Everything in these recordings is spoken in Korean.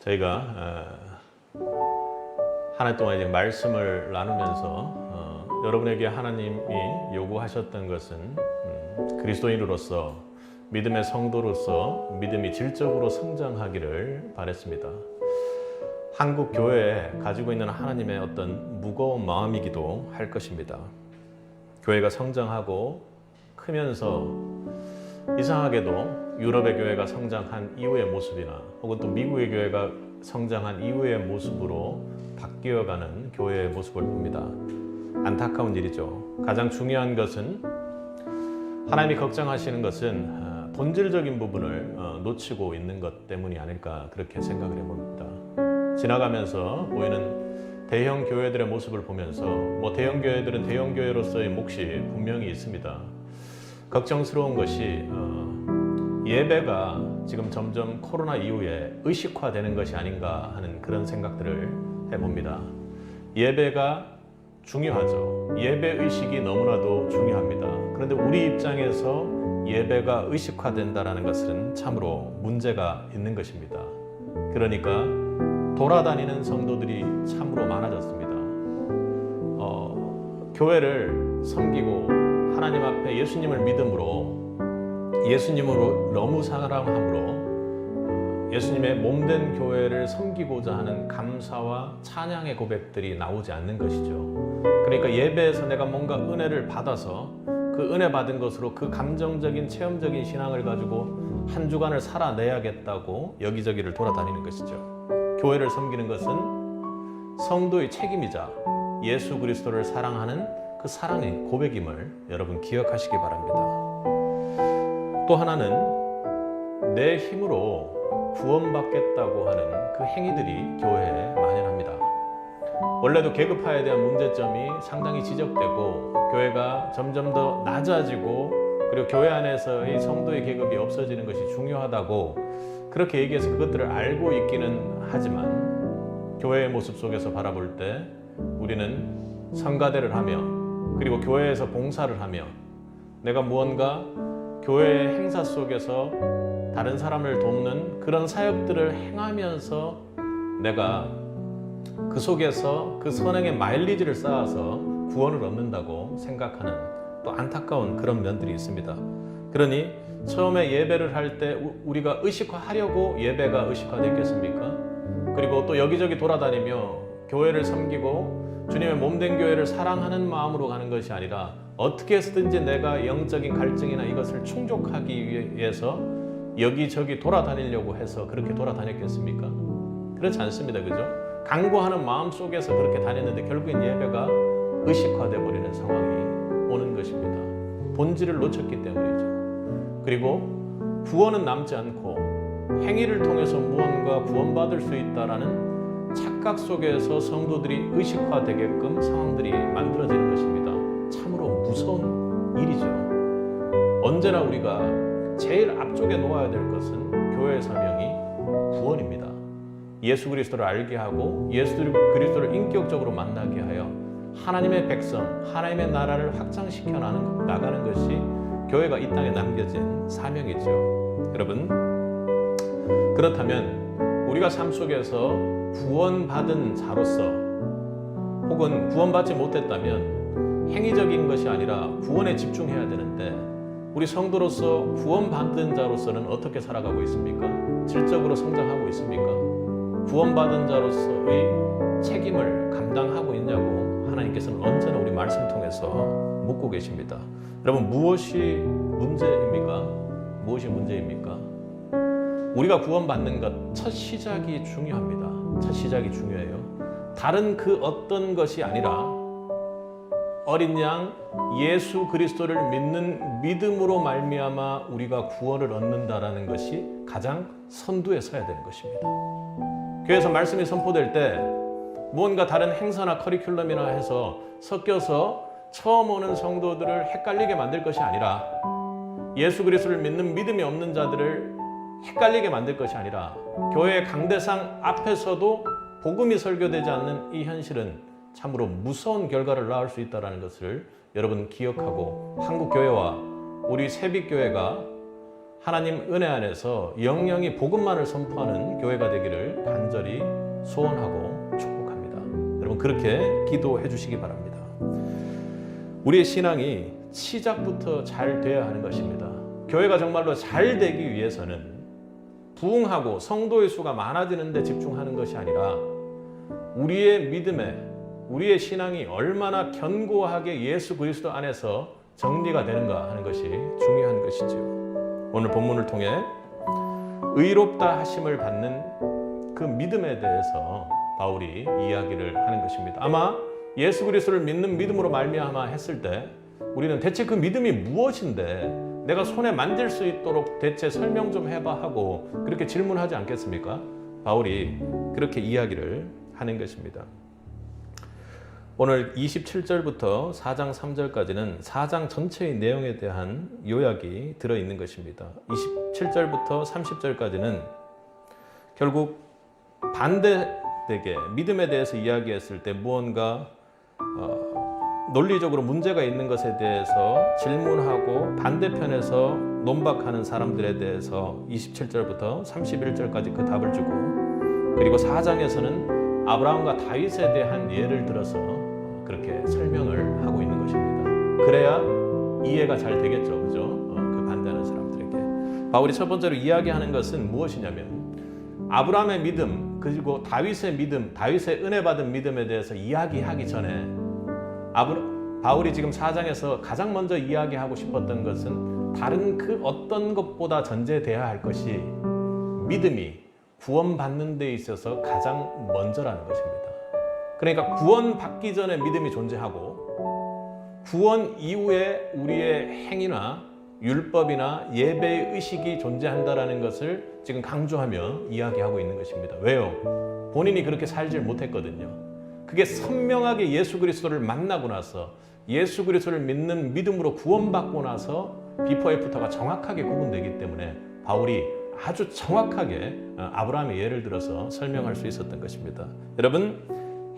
저희가 한 해 동안 이제 말씀을 나누면서 여러분에게 하나님이 요구하셨던 것은 그리스도인으로서 믿음의 성도로서 믿음이 질적으로 성장하기를 바랬습니다. 한국 교회에 가지고 있는 하나님의 어떤 무거운 마음이기도 할 것입니다. 교회가 성장하고 크면서 이상하게도 유럽의 교회가 성장한 이후의 모습이나 혹은 또 미국의 교회가 성장한 이후의 모습으로 바뀌어가는 교회의 모습을 봅니다. 안타까운 일이죠. 가장 중요한 것은 하나님이 걱정하시는 것은 본질적인 부분을 놓치고 있는 것 때문이 아닐까 그렇게 생각을 해봅니다. 지나가면서 보이는 대형 교회들의 모습을 보면서 대형 교회들은 대형 교회로서의 몫이 분명히 있습니다. 걱정스러운 것이 예배가 지금 점점 코로나 이후에 의식화되는 것이 아닌가 하는 그런 생각들을 해봅니다. 예배가 중요하죠. 예배 의식이 너무나도 중요합니다. 그런데 우리 입장에서 예배가 의식화된다는 것은 참으로 문제가 있는 것입니다. 그러니까 돌아다니는 성도들이 참으로 많아졌습니다. 교회를 섬기고 하나님 앞에 예수님을 믿음으로 예수님으로 너무 사랑함으로 예수님의 몸된 교회를 섬기고자 하는 감사와 찬양의 고백들이 나오지 않는 것이죠. 그러니까 예배에서 내가 뭔가 은혜를 받아서 그 은혜 받은 것으로 그 감정적인 체험적인 신앙을 가지고 한 주간을 살아내야겠다고 여기저기를 돌아다니는 것이죠. 교회를 섬기는 것은 성도의 책임이자 예수 그리스도를 사랑하는 그 사랑의 고백임을 여러분 기억하시기 바랍니다. 또 하나는 내 힘으로 구원받겠다고 하는 그 행위들이 교회에 만연합니다. 원래도 계급화에 대한 문제점이 상당히 지적되고 교회가 점점 더 낮아지고 그리고 교회 안에서의 성도의 계급이 없어지는 것이 중요하다고 그렇게 얘기해서 그것들을 알고 있기는 하지만 교회의 모습 속에서 바라볼 때 우리는 성가대를 하며 그리고 교회에서 봉사를 하며 내가 무언가 교회의 행사 속에서 다른 사람을 돕는 그런 사역들을 행하면서 내가 그 속에서 그 선행의 마일리지를 쌓아서 구원을 얻는다고 생각하는 또 안타까운 그런 면들이 있습니다. 그러니 처음에 예배를 할 때 우리가 의식화하려고 예배가 의식화됐겠습니까? 그리고 또 여기저기 돌아다니며 교회를 섬기고 주님의 몸된 교회를 사랑하는 마음으로 가는 것이 아니라 어떻게 해서든지 내가 영적인 갈증이나 이것을 충족하기 위해서 여기저기 돌아다니려고 해서 그렇게 돌아다녔겠습니까? 그렇지 않습니다. 그죠? 강구하는 마음 속에서 그렇게 다녔는데 결국엔 예배가 의식화되어 버리는 상황이 오는 것입니다. 본질을 놓쳤기 때문이죠. 그리고 구원은 남지 않고 행위를 통해서 무언가 구원받을 수 있다라는 착각 속에서 성도들이 의식화되게끔 상황들이 만들어지는 것입니다. 참으로 무서운 일이죠. 언제나 우리가 제일 앞쪽에 놓아야 될 것은 교회의 사명이 구원입니다. 예수 그리스도를 알게 하고 예수 그리스도를 인격적으로 만나게 하여 하나님의 백성, 하나님의 나라를 확장시켜 나가는 것이 교회가 이 땅에 남겨진 사명이죠. 여러분, 그렇다면 우리가 삶 속에서 구원받은 자로서 혹은 구원받지 못했다면 행위적인 것이 아니라 구원에 집중해야 되는데 우리 성도로서 구원받은 자로서는 어떻게 살아가고 있습니까? 질적으로 성장하고 있습니까? 구원받은 자로서의 책임을 감당하고 있냐고 하나님께서는 언제나 우리 말씀 통해서 묻고 계십니다. 여러분, 무엇이 문제입니까? 무엇이 문제입니까? 우리가 구원받는 것 첫 시작이 중요합니다. 첫 시작이 중요해요. 다른 그 어떤 것이 아니라 어린 양 예수 그리스도를 믿는 믿음으로 말미암아 우리가 구원을 얻는다라는 것이 가장 선두에 서야 되는 것입니다. 교회에서 말씀이 선포될 때 무언가 다른 행사나 커리큘럼이나 해서 섞여서 처음 오는 성도들을 헷갈리게 만들 것이 아니라 예수 그리스도를 믿는 믿음이 없는 자들을 헷갈리게 만들 것이 아니라 교회의 강대상 앞에서도 복음이 설교되지 않는 이 현실은 참으로 무서운 결과를 낳을 수 있다는 것을 여러분 기억하고 한국 교회와 우리 새빛교회가 하나님 은혜 안에서 영영이 복음만을 선포하는 교회가 되기를 간절히 소원하고 축복합니다. 여러분 그렇게 기도해 주시기 바랍니다. 우리의 신앙이 시작부터 잘 돼야 하는 것입니다. 교회가 정말로 잘 되기 위해서는 부흥하고 성도의 수가 많아지는 데 집중하는 것이 아니라 우리의 믿음에 우리의 신앙이 얼마나 견고하게 예수 그리스도 안에서 정리가 되는가 하는 것이 중요한 것이지요. 오늘 본문을 통해 의롭다 하심을 받는 그 믿음에 대해서 바울이 이야기를 하는 것입니다. 아마 예수 그리스도를 믿는 믿음으로 말미암아 했을 때 우리는 대체 그 믿음이 무엇인데 내가 손에 만질 수 있도록 대체 설명 좀 해봐 하고 그렇게 질문하지 않겠습니까? 바울이 그렇게 이야기를 하는 것입니다. 오늘 27절부터 4장 3절까지는 4장 전체의 내용에 대한 요약이 들어있는 것입니다. 27절부터 30절까지는 결국 반대되게 믿음에 대해서 이야기했을 때 무언가 논리적으로 문제가 있는 것에 대해서 질문하고 반대편에서 논박하는 사람들에 대해서 27절부터 31절까지 그 답을 주고 그리고 4장에서는 아브라함과 다윗에 대한 예를 들어서 그렇게 설명을 하고 있는 것입니다. 그래야 이해가 잘 되겠죠. 그죠? 그 반대하는 사람들에게. 바울이 첫 번째로 이야기하는 것은 무엇이냐면 아브라함의 믿음 그리고 다윗의 믿음, 다윗의 은혜 받은 믿음에 대해서 이야기하기 전에 바울이 지금 4장에서 가장 먼저 이야기하고 싶었던 것은 다른 그 어떤 것보다 전제돼야 할 것이 믿음이 구원받는 데 있어서 가장 먼저라는 것입니다. 그러니까 구원받기 전에 믿음이 존재하고 구원 이후에 우리의 행위나 율법이나 예배의 의식이 존재한다라는 것을 지금 강조하며 이야기하고 있는 것입니다. 왜요? 본인이 그렇게 살질 못했거든요. 그게 선명하게 예수 그리스도를 만나고 나서 예수 그리스도를 믿는 믿음으로 구원받고 나서 비포 애프터가 정확하게 구분되기 때문에 바울이 아주 정확하게 아브라함의 예를 들어서 설명할 수 있었던 것입니다. 여러분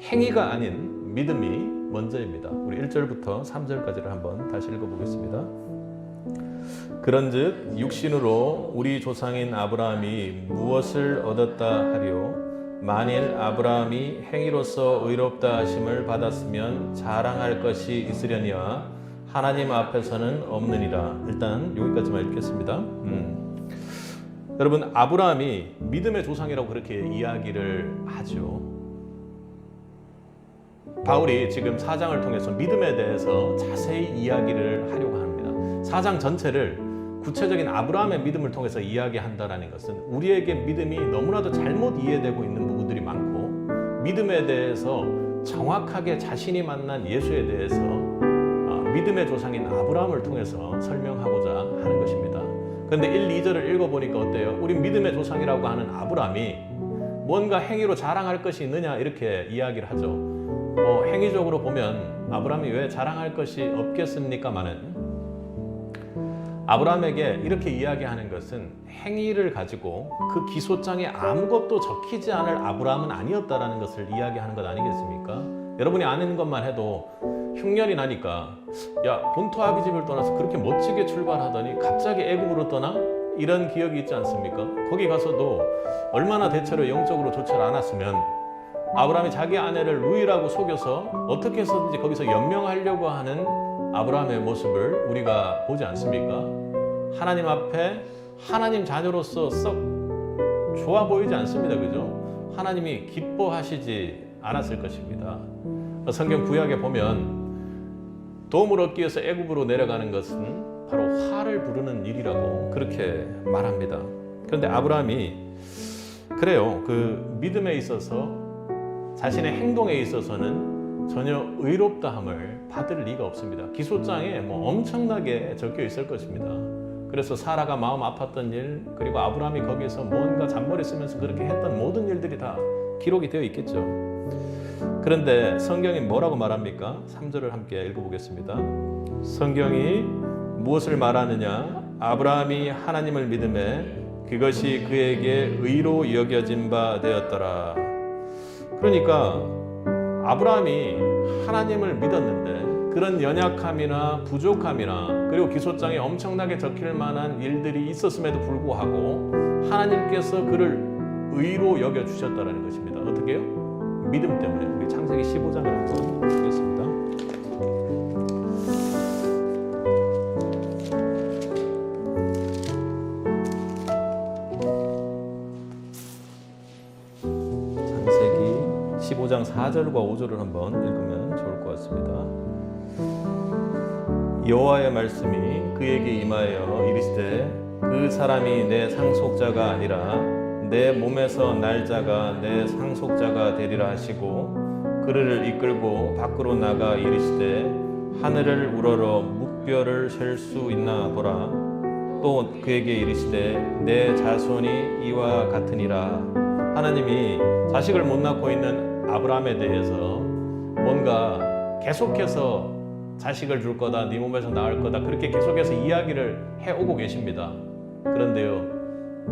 행위가 아닌 믿음이 먼저입니다. 우리 1절부터 3절까지를 한번 다시 읽어보겠습니다. 그런즉 육신으로 우리 조상인 아브라함이 무엇을 얻었다 하리요? 만일 아브라함이 행위로서 의롭다 하심을 받았으면 자랑할 것이 있으려니와 하나님 앞에서는 없느니라. 일단 여기까지만 읽겠습니다. 여러분 아브라함이 믿음의 조상이라고 그렇게 이야기를 하죠. 바울이 지금 4장을 통해서 믿음에 대해서 자세히 이야기를 하려고 합니다. 4장 전체를 구체적인 아브라함의 믿음을 통해서 이야기한다는 것은 우리에게 믿음이 너무나도 잘못 이해되고 있는 부분들이 많고 믿음에 대해서 정확하게 자신이 만난 예수에 대해서 믿음의 조상인 아브라함을 통해서 설명하고자 하는 것입니다. 그런데 1, 2절을 읽어보니까 어때요? 우리 믿음의 조상이라고 하는 아브라함이 뭔가 행위로 자랑할 것이 있느냐 이렇게 이야기를 하죠. 행위적으로 보면 아브라함이 왜 자랑할 것이 없겠습니까마는 아브라함에게 이렇게 이야기하는 것은 행위를 가지고 그 기소장에 아무것도 적히지 않을 아브라함은 아니었다라는 것을 이야기하는 것 아니겠습니까? 여러분이 아는 것만 해도 흉년이 나니까 야 본토 아비 집을 떠나서 그렇게 멋지게 출발하더니 갑자기 애굽으로 떠나? 이런 기억이 있지 않습니까? 거기 가서도 얼마나 대체로 영적으로 좋지 않았으면 아브라함이 자기 아내를 루이라고 속여서 어떻게 해서든지 거기서 연명하려고 하는 아브라함의 모습을 우리가 보지 않습니까? 하나님 앞에 하나님 자녀로서 썩 좋아 보이지 않습니다. 그죠? 하나님이 기뻐하시지 않았을 것입니다. 성경 구약에 보면 도움을 얻기 위해서 애굽으로 내려가는 것은 바로 화를 부르는 일이라고 그렇게 말합니다. 그런데 아브라함이 그래요. 그 믿음에 있어서 자신의 행동에 있어서는 전혀 의롭다함을 받을 리가 없습니다. 기소장에 엄청나게 적혀 있을 것입니다. 그래서 사라가 마음 아팠던 일, 그리고 아브라함이 거기에서 뭔가 잔머리 쓰면서 그렇게 했던 모든 일들이 다 기록이 되어 있겠죠. 그런데 성경이 뭐라고 말합니까? 3절을 함께 읽어보겠습니다. 성경이 무엇을 말하느냐? 아브라함이 하나님을 믿음에 그것이 그에게 의로 여겨진 바 되었더라. 그러니까 아브라함이 하나님을 믿었는데 그 그런 연약함이나 부족함이나 그리고 기소장에 엄청나게 적힐 만한 일들이 있었음에도 불구하고 하나님께서 그를 의로 여겨주셨다는 것입니다. 어떻게 해요? 믿음 때문에. 우리 창세기 15장을 한번 보겠습니다. 창세기 15장 4절과 5절을 한번 읽으면 좋을 것 같습니다. 여호와의 말씀이 그에게 임하여 이르시되 그 사람이 내 상속자가 아니라 내 몸에서 날 자가 내 상속자가 되리라 하시고 그를 이끌고 밖으로 나가 이르시되 하늘을 우러러 묵별을 셀 수 있나 보라. 또 그에게 이르시되 내 자손이 이와 같으니라. 하나님이 자식을 못 낳고 있는 아브라함에 대해서 뭔가 계속해서 자식을 줄 거다, 네 몸에서 낳을 거다, 그렇게 계속해서 이야기를 해오고 계십니다. 그런데요,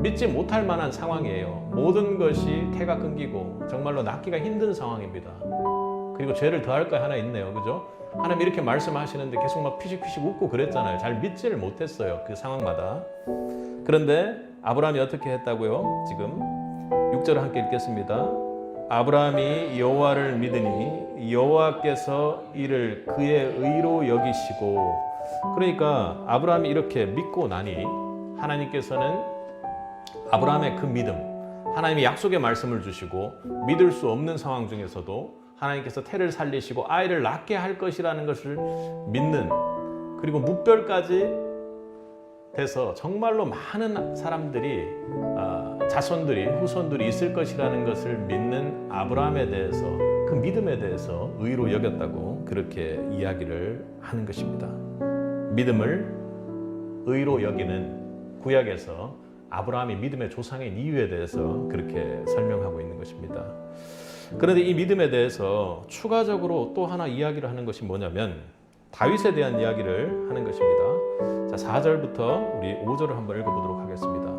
믿지 못할 만한 상황이에요. 모든 것이 태가 끊기고 정말로 낳기가 힘든 상황입니다. 그리고 죄를 더할 거 하나 있네요. 그죠? 하나님 이렇게 말씀하시는데 계속 막 피식피식 웃고 그랬잖아요. 잘 믿지를 못했어요. 그 상황마다. 그런데 아브라함이 어떻게 했다고요? 지금 6절을 함께 읽겠습니다. 아브라함이 여호와를 믿으니 여호와께서 이를 그의 의로 여기시고. 그러니까 아브라함이 이렇게 믿고 나니 하나님께서는 아브라함의 그 믿음, 하나님이 약속의 말씀을 주시고 믿을 수 없는 상황 중에서도 하나님께서 태를 살리시고 아이를 낳게 할 것이라는 것을 믿는, 그리고 묵별까지 돼서 정말로 많은 사람들이 자손들이 후손들이 있을 것이라는 것을 믿는 아브라함에 대해서, 그 믿음에 대해서 의로 여겼다고 그렇게 이야기를 하는 것입니다. 믿음을 의로 여기는 구약에서 아브라함이 믿음의 조상인 이유에 대해서 그렇게 설명하고 있는 것입니다. 그런데 이 믿음에 대해서 추가적으로 또 하나 이야기를 하는 것이 뭐냐면 다윗에 대한 이야기를 하는 것입니다. 자, 4절부터 우리 5절을 한번 읽어보도록 하겠습니다.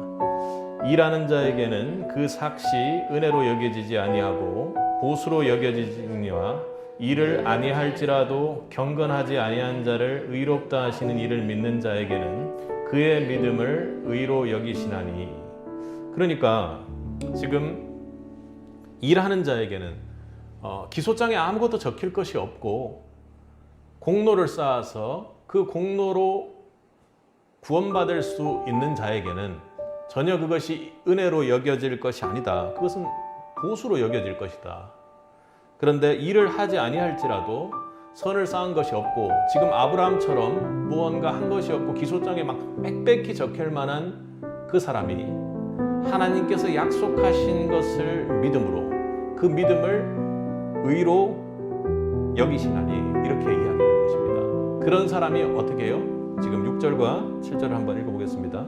일하는 자에게는 그 삭시 은혜로 여겨지지 아니하고 보수로 여겨지니와 일을 아니할지라도 경건하지 아니한 자를 의롭다 하시는 이를 믿는 자에게는 그의 믿음을 의로 여기시나니. 그러니까 지금 일하는 자에게는 기소장에 아무것도 적힐 것이 없고 공로를 쌓아서 그 공로로 구원받을 수 있는 자에게는 전혀 그것이 은혜로 여겨질 것이 아니다. 그것은 보수로 여겨질 것이다. 그런데 일을 하지 아니할지라도 선을 쌓은 것이 없고 지금 아브라함처럼 무언가 한 것이 없고 기소장에 막 빽빽히 적힐 만한 그 사람이 하나님께서 약속하신 것을 믿음으로, 그 믿음을 의로 여기시나니, 이렇게 이야기하는 것입니다. 그런 사람이 어떻게 해요? 지금 6절과 7절을 한번 읽어보겠습니다.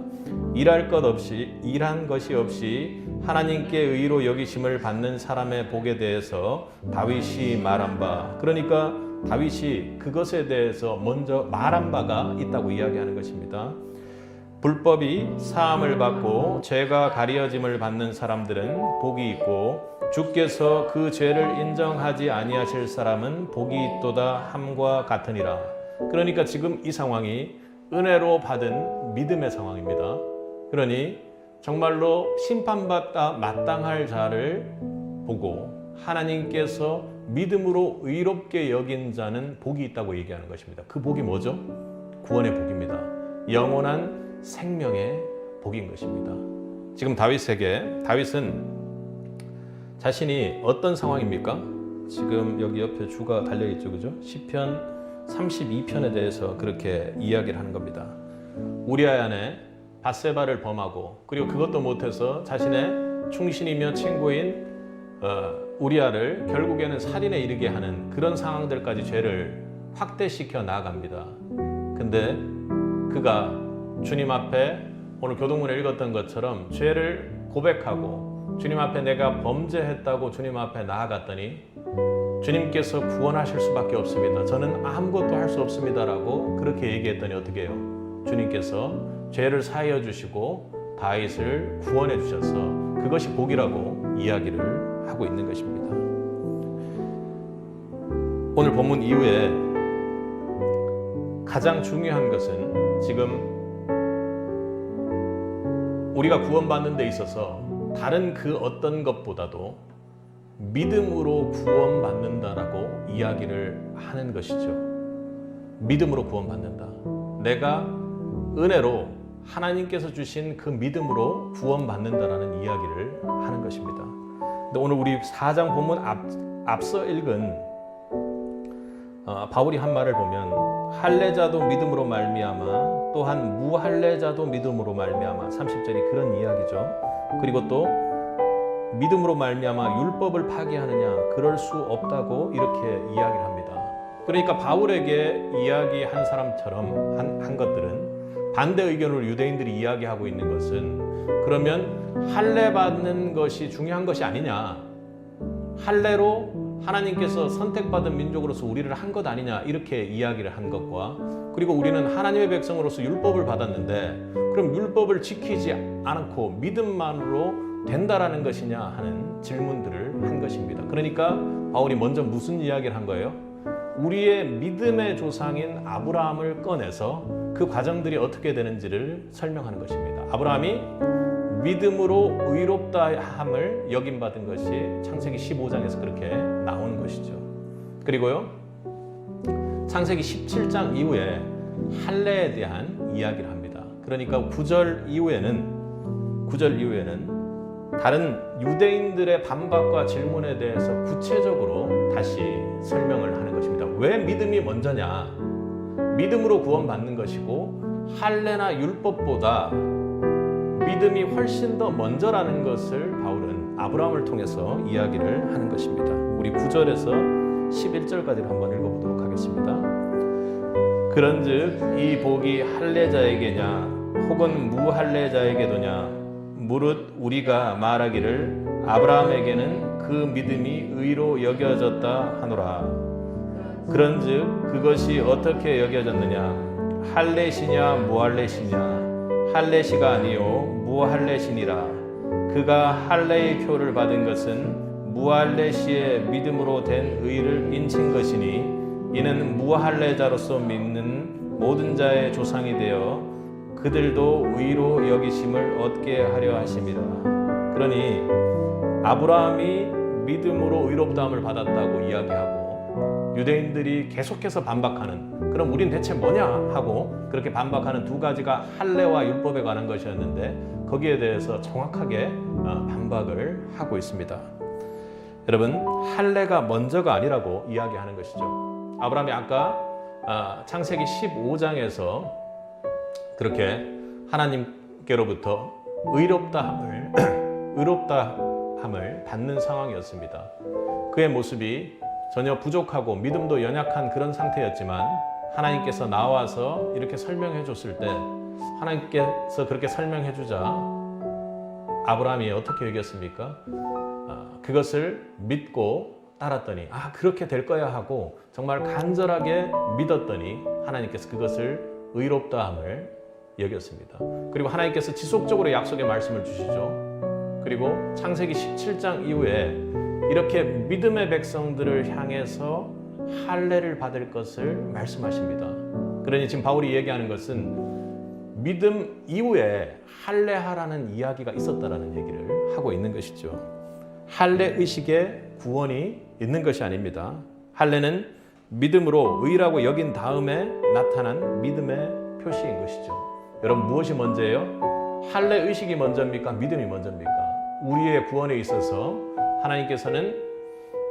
일한 것이 없이 하나님께 의로 여기심을 받는 사람의 복에 대해서 다윗이 말한 바, 그러니까 다윗이 그것에 대해서 먼저 말한 바가 있다고 이야기하는 것입니다. 불법이 사함을 받고 죄가 가려짐을 받는 사람들은 복이 있고 주께서 그 죄를 인정하지 아니하실 사람은 복이 있도다 함과 같으니라. 그러니까 지금 이 상황이 은혜로 받은 믿음의 상황입니다. 그러니 정말로 심판받다 마땅할 자를 보고 하나님께서 믿음으로 의롭게 여긴 자는 복이 있다고 얘기하는 것입니다. 그 복이 뭐죠? 구원의 복입니다. 영원한 생명의 복인 것입니다. 지금 다윗은 자신이 어떤 상황입니까? 지금 여기 옆에 주가 달려있죠, 그죠? 시편 32편에 대해서 그렇게 이야기를 하는 겁니다. 우리아의 아내 밧세바를 범하고, 그리고 그것도 못해서 자신의 충신이며 친구인 우리아를 결국에는 살인에 이르게 하는 그런 상황들까지 죄를 확대시켜 나아갑니다. 근데 그가 주님 앞에 오늘 교동문에 읽었던 것처럼 죄를 고백하고 주님 앞에 내가 범죄했다고 주님 앞에 나아갔더니 주님께서 구원하실 수밖에 없습니다. 저는 아무것도 할 수 없습니다라고 그렇게 얘기했더니 어떻게 해요? 주님께서 죄를 사하여 주시고 다윗을 구원해 주셔서 그것이 복이라고 이야기를 하고 있는 것입니다. 오늘 본문 이후에 가장 중요한 것은 지금 우리가 구원받는 데 있어서 다른 그 어떤 것보다도 믿음으로 구원받는다라고 이야기를 하는 것이죠. 믿음으로 구원받는다. 내가 은혜로 하나님께서 주신 그 믿음으로 구원받는다라는 이야기를 하는 것입니다. 근데 오늘 우리 4장 본문 앞서 읽은 바울이 한 말을 보면 할례자도 믿음으로 말미암아 또한 무할례자도 믿음으로 말미암아 30절이 그런 이야기죠. 그리고 또 믿음으로 말미암아 율법을 파기하느냐 그럴 수 없다고 이렇게 이야기를 합니다. 그러니까 바울에게 이야기한 사람처럼 한 것들은 반대 의견으로 유대인들이 이야기하고 있는 것은 그러면 할례 받는 것이 중요한 것이 아니냐, 할례로 하나님께서 선택받은 민족으로서 우리를 한 것 아니냐 이렇게 이야기를 한 것과 그리고 우리는 하나님의 백성으로서 율법을 받았는데 그럼 율법을 지키지 않고 믿음만으로 된다라는 것이냐 하는 질문들을 한 것입니다. 그러니까 바울이 먼저 무슨 이야기를 한 거예요? 우리의 믿음의 조상인 아브라함을 꺼내서 그 과정들이 어떻게 되는지를 설명하는 것입니다. 아브라함이 믿음으로 의롭다함을 여김받은 것이 창세기 15장에서 그렇게 나오는 것이죠. 그리고요, 창세기 17장 이후에 할례에 대한 이야기를 합니다. 그러니까 9절 이후에는 다른 유대인들의 반박과 질문에 대해서 구체적으로 다시 설명을 하는 것입니다. 왜 믿음이 먼저냐? 믿음으로 구원받는 것이고 할례나 율법보다 믿음이 훨씬 더 먼저라는 것을 바울은 아브라함을 통해서 이야기를 하는 것입니다. 우리 9절에서 11절까지를 한번 읽어보도록 하겠습니다. 그런즉 이 복이 할례자에게냐 혹은 무할례자에게도냐 무릇 우리가 말하기를 아브라함에게는 그 믿음이 의로 여겨졌다 하노라. 그런즉 그것이 어떻게 여겨졌느냐 할례시냐 무할례시냐 할례시가 아니요 무할례시니라. 그가 할례의 표를 받은 것은 무할례시의 믿음으로 된 의를 인친 것이니 이는 무할례자로서 믿는 모든 자의 조상이 되어 그들도 의로 여기심을 얻게 하려 하심이라. 그러니 아브라함이 믿음으로 의롭다함을 받았다고 이야기하고 유대인들이 계속해서 반박하는, 그럼 우린 대체 뭐냐 하고 그렇게 반박하는 두 가지가 할례와 율법에 관한 것이었는데 거기에 대해서 정확하게 반박을 하고 있습니다. 여러분, 할례가 먼저가 아니라고 이야기하는 것이죠. 아브라함이 아까 창세기 15장에서 그렇게 하나님께로부터 의롭다함을 받는 상황이었습니다. 그의 모습이 전혀 부족하고 믿음도 연약한 그런 상태였지만 하나님께서 나와서 이렇게 설명해 줬을 때 하나님께서 그렇게 설명해 주자 아브라함이 어떻게 여겼습니까? 그것을 믿고 따랐더니 그렇게 될 거야 하고 정말 간절하게 믿었더니 하나님께서 그것을 의롭다함을 여겼습니다. 그리고 하나님께서 지속적으로 약속의 말씀을 주시죠. 그리고 창세기 17장 이후에 이렇게 믿음의 백성들을 향해서 할례를 받을 것을 말씀하십니다. 그러니 지금 바울이 얘기하는 것은 믿음 이후에 할례하라는 이야기가 있었다라는 얘기를 하고 있는 것이죠. 할례 의식에 구원이 있는 것이 아닙니다. 할례는 믿음으로 의라고 여긴 다음에 나타난 믿음의 표시인 것이죠. 여러분, 무엇이 먼저예요? 할례 의식이 먼저입니까? 믿음이 먼저입니까? 우리의 구원에 있어서 하나님께서는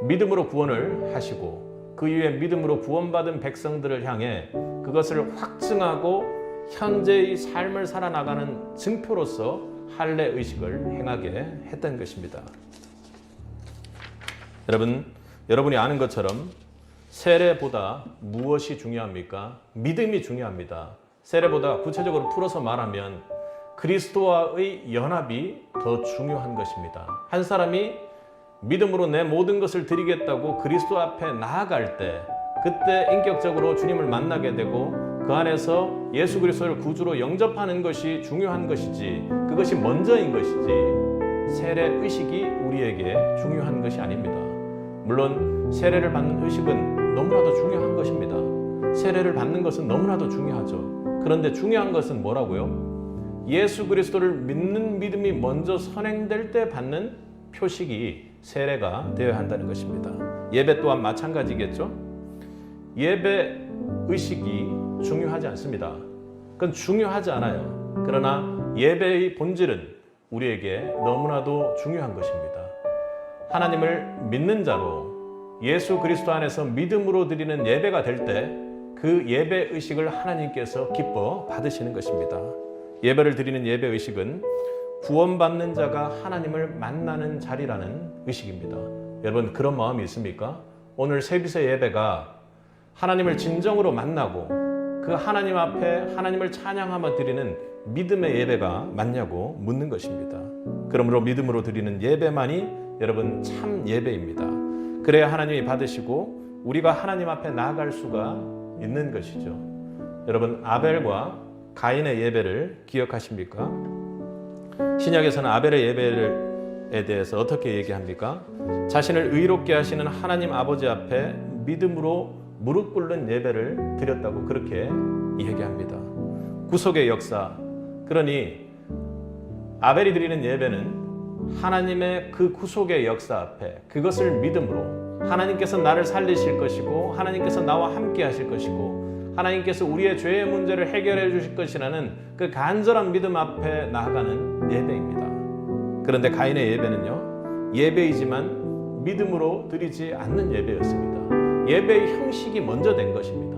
믿음으로 구원을 하시고 그 이후에 믿음으로 구원받은 백성들을 향해 그것을 확증하고 현재의 삶을 살아나가는 증표로서 할례 의식을 행하게 했던 것입니다. 여러분이 아는 것처럼 세례보다 무엇이 중요합니까? 믿음이 중요합니다. 세례보다 구체적으로 풀어서 말하면 그리스도와의 연합이 더 중요한 것입니다. 한 사람이 믿음으로 내 모든 것을 드리겠다고 그리스도 앞에 나아갈 때 그때 인격적으로 주님을 만나게 되고 그 안에서 예수 그리스도를 구주로 영접하는 것이 중요한 것이지 그것이 먼저인 것이지 세례 의식이 우리에게 중요한 것이 아닙니다. 물론 세례를 받는 의식은 너무나도 중요한 것입니다. 세례를 받는 것은 너무나도 중요하죠. 그런데 중요한 것은 뭐라고요? 예수 그리스도를 믿는 믿음이 먼저 선행될 때 받는 표식이 세례가 되어야 한다는 것입니다. 예배 또한 마찬가지겠죠. 예배 의식이 중요하지 않습니다. 그건 중요하지 않아요. 그러나 예배의 본질은 우리에게 너무나도 중요한 것입니다. 하나님을 믿는 자로 예수 그리스도 안에서 믿음으로 드리는 예배가 될 때 그 예배 의식을 하나님께서 기뻐 받으시는 것입니다. 예배를 드리는 예배 의식은 구원받는 자가 하나님을 만나는 자리라는 의식입니다. 여러분 그런 마음이 있습니까? 오늘 세비세 예배가 하나님을 진정으로 만나고 그 하나님 앞에 하나님을 찬양하며 드리는 믿음의 예배가 맞냐고 묻는 것입니다. 그러므로 믿음으로 드리는 예배만이 여러분 참 예배입니다. 그래야 하나님이 받으시고 우리가 하나님 앞에 나아갈 수가 있는 것이죠. 여러분 아벨과 가인의 예배를 기억하십니까? 신약에서는 아벨의 예배에 대해서 어떻게 얘기합니까? 자신을 의롭게 하시는 하나님 아버지 앞에 믿음으로 무릎 꿇는 예배를 드렸다고 그렇게 얘기합니다. 구속의 역사. 그러니 아벨이 드리는 예배는 하나님의 그 구속의 역사 앞에 그것을 믿음으로 하나님께서 나를 살리실 것이고 하나님께서 나와 함께 하실 것이고 하나님께서 우리의 죄의 문제를 해결해 주실 것이라는 그 간절한 믿음 앞에 나아가는 예배입니다. 그런데 가인의 예배는요, 예배이지만 믿음으로 드리지 않는 예배였습니다. 예배의 형식이 먼저 된 것입니다.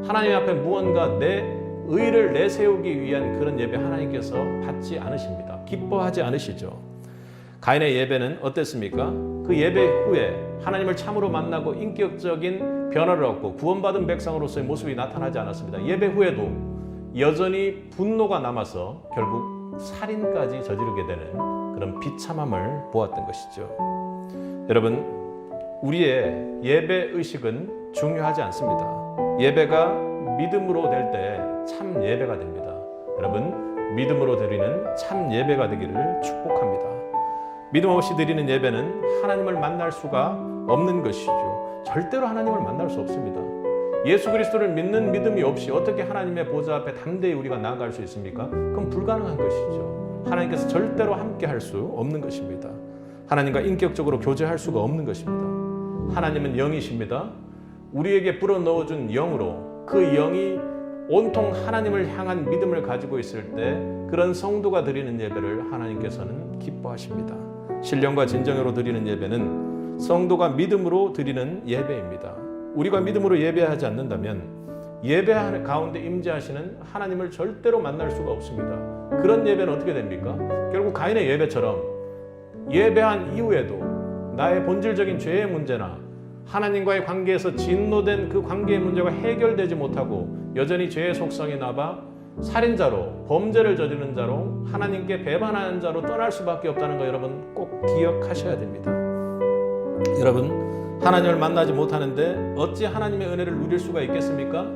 하나님 앞에 무언가 내 의를 내세우기 위한 그런 예배 하나님께서 받지 않으십니다. 기뻐하지 않으시죠. 가인의 예배는 어땠습니까? 그 예배 후에 하나님을 참으로 만나고 인격적인 변화를 얻고 구원받은 백성으로서의 모습이 나타나지 않았습니다. 예배 후에도 여전히 분노가 남아서 결국 살인까지 저지르게 되는 그런 비참함을 보았던 것이죠. 여러분, 우리의 예배 의식은 중요하지 않습니다. 예배가 믿음으로 될 때 참 예배가 됩니다. 여러분, 믿음으로 드리는 참 예배가 되기를 축복합니다. 믿음 없이 드리는 예배는 하나님을 만날 수가 없는 것이죠. 절대로 하나님을 만날 수 없습니다. 예수 그리스도를 믿는 믿음이 없이 어떻게 하나님의 보좌 앞에 담대히 우리가 나아갈 수 있습니까? 그건 불가능한 것이죠. 하나님께서 절대로 함께 할 수 없는 것입니다. 하나님과 인격적으로 교제할 수가 없는 것입니다. 하나님은 영이십니다. 우리에게 불어넣어준 영으로 그 영이 온통 하나님을 향한 믿음을 가지고 있을 때 그런 성도가 드리는 예배를 하나님께서는 기뻐하십니다. 신령과 진정으로 드리는 예배는 성도가 믿음으로 드리는 예배입니다. 우리가 믿음으로 예배하지 않는다면 예배 가운데 임재하시는 하나님을 절대로 만날 수가 없습니다. 그런 예배는 어떻게 됩니까? 결국 가인의 예배처럼 예배한 이후에도 나의 본질적인 죄의 문제나 하나님과의 관계에서 진노된 그 관계의 문제가 해결되지 못하고 여전히 죄의 속성이 남아 살인자로, 범죄를 저지르는 자로, 하나님께 배반하는 자로 떠날 수밖에 없다는 거 여러분 꼭 기억하셔야 됩니다. 여러분, 하나님을 만나지 못하는데 어찌 하나님의 은혜를 누릴 수가 있겠습니까?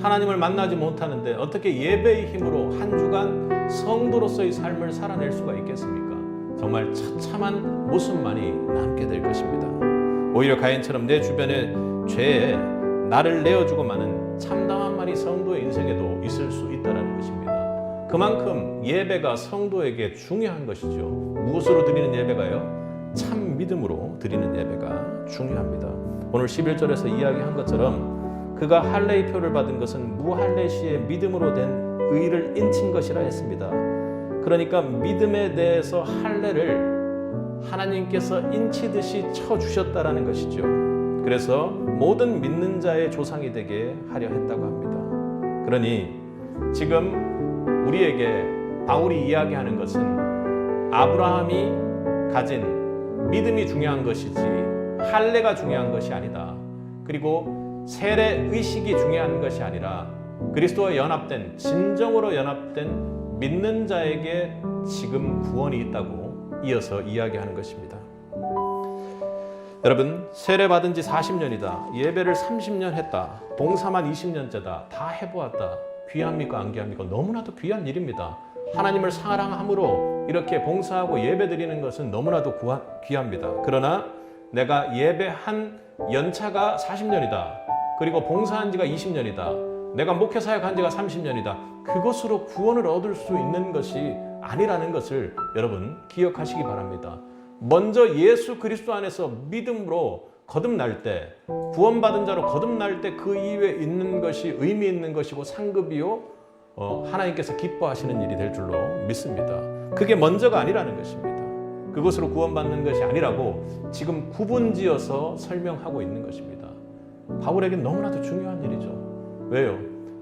하나님을 만나지 못하는데 어떻게 예배의 힘으로 한 주간 성도로서의 삶을 살아낼 수가 있겠습니까? 정말 처참한 모습만이 남게 될 것입니다. 오히려 가인처럼 내 주변의 죄에 나를 내어주고 마는 참담한 성도의 인생에도 있을 수 있다는 것입니다. 그만큼 예배가 성도에게 중요한 것이죠. 무엇으로 드리는 예배가요? 참 믿음으로 드리는 예배가 중요합니다. 오늘 11절에서 이야기한 것처럼 그가 할례의 표를 받은 것은 무할례시의 믿음으로 된 의를 인친 것이라 했습니다. 그러니까 믿음에 대해서 할례를 하나님께서 인치듯이 쳐주셨다라는 것이죠. 그래서 모든 믿는 자의 조상이 되게 하려 했다고 합니다. 그러니 지금 우리에게 바울이 이야기하는 것은 아브라함이 가진 믿음이 중요한 것이지 할례가 중요한 것이 아니다. 그리고 세례 의식이 중요한 것이 아니라 그리스도와 연합된, 진정으로 연합된 믿는 자에게 지금 구원이 있다고 이어서 이야기하는 것입니다. 여러분, 세례 받은 지 40년이다. 예배를 30년 했다. 봉사만 20년째다. 다 해보았다. 귀합니까? 안 귀합니까? 너무나도 귀한 일입니다. 하나님을 사랑함으로 이렇게 봉사하고 예배 드리는 것은 너무나도 귀합니다. 그러나 내가 예배한 연차가 40년이다. 그리고 봉사한 지가 20년이다. 내가 목회 사역한 지가 30년이다. 그것으로 구원을 얻을 수 있는 것이 아니라는 것을 여러분 기억하시기 바랍니다. 먼저 예수 그리스도 안에서 믿음으로 거듭날 때, 구원받은 자로 거듭날 때 그 이외에 있는 것이 의미 있는 것이고 상급이요 하나님께서 기뻐하시는 일이 될 줄로 믿습니다. 그게 먼저가 아니라는 것입니다. 그것으로 구원받는 것이 아니라고 지금 구분지어서 설명하고 있는 것입니다. 바울에겐 너무나도 중요한 일이죠. 왜요?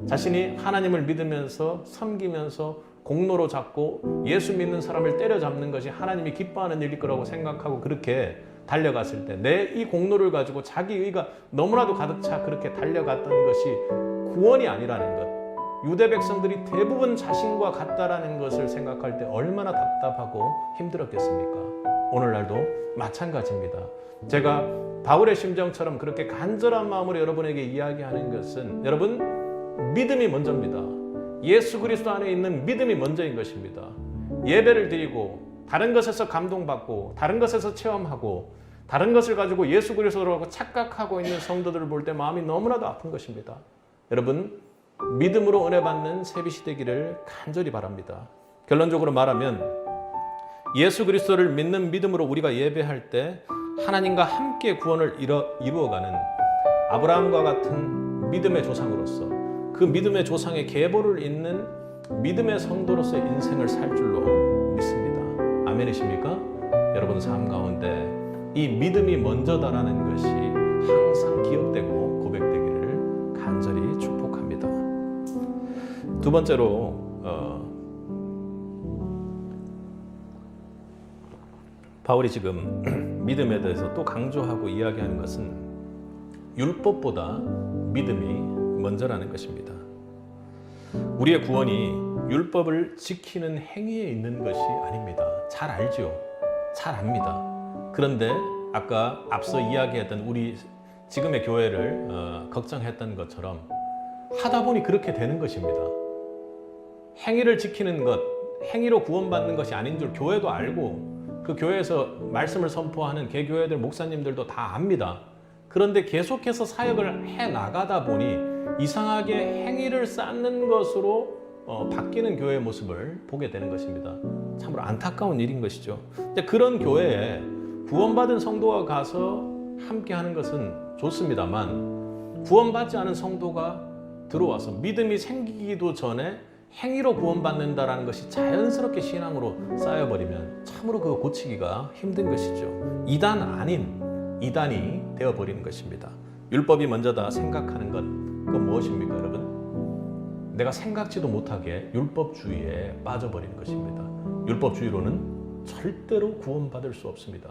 자신이 하나님을 믿으면서 섬기면서 공로로 잡고 예수 믿는 사람을 때려잡는 것이 하나님이 기뻐하는 일일 거라고 생각하고 그렇게 달려갔을 때 내 이 공로를 가지고 자기 의가 너무나도 가득 차 그렇게 달려갔던 것이 구원이 아니라는 것, 유대 백성들이 대부분 자신과 같다라는 것을 생각할 때 얼마나 답답하고 힘들었겠습니까? 오늘날도 마찬가지입니다. 제가 바울의 심정처럼 그렇게 간절한 마음으로 여러분에게 이야기하는 것은 여러분 믿음이 먼저입니다. 예수 그리스도 안에 있는 믿음이 먼저인 것입니다. 예배를 드리고 다른 것에서 감동받고 다른 것에서 체험하고 다른 것을 가지고 예수 그리스도라고 착각하고 있는 성도들을 볼 때 마음이 너무나도 아픈 것입니다. 여러분 믿음으로 은혜 받는 새빛이 되기를 간절히 바랍니다. 결론적으로 말하면 예수 그리스도를 믿는 믿음으로 우리가 예배할 때 하나님과 함께 구원을 이루어가는 아브라함과 같은 믿음의 조상으로서 그 믿음의 조상의 계보를 잇는 믿음의 성도로서의 인생을 살 줄로 믿습니다. 아멘이십니까? 여러분 삶 가운데 이 믿음이 먼저다라는 것이 항상 기억되고 고백되기를 간절히 축복합니다. 두 번째로 바울이 지금 믿음에 대해서 또 강조하고 이야기하는 것은 율법보다 믿음이 먼저라는 것입니다. 우리의 구원이 율법을 지키는 행위에 있는 것이 아닙니다. 잘 알죠? 잘 압니다. 그런데 아까 앞서 이야기했던 우리 지금의 교회를 걱정했던 것처럼 하다 보니 그렇게 되는 것입니다. 행위를 지키는 것, 행위로 구원받는 것이 아닌 줄 교회도 알고 그 교회에서 말씀을 선포하는 개교회들 목사님들도 다 압니다. 그런데 계속해서 사역을 해 나가다 보니 이상하게 행위를 쌓는 것으로 바뀌는 교회의 모습을 보게 되는 것입니다. 참으로 안타까운 일인 것이죠. 근데 그런 교회에 구원받은 성도가 가서 함께 하는 것은 좋습니다만 구원받지 않은 성도가 들어와서 믿음이 생기기도 전에 행위로 구원받는다라는 것이 자연스럽게 신앙으로 쌓여버리면 참으로 그거 고치기가 힘든 것이죠. 이단 아닌 이단이 되어버리는 것입니다. 율법이 먼저다 생각하는 것, 그건 무엇입니까 여러분? 내가 생각지도 못하게 율법주의에 빠져버리는 것입니다. 율법주의로는 절대로 구원받을 수 없습니다.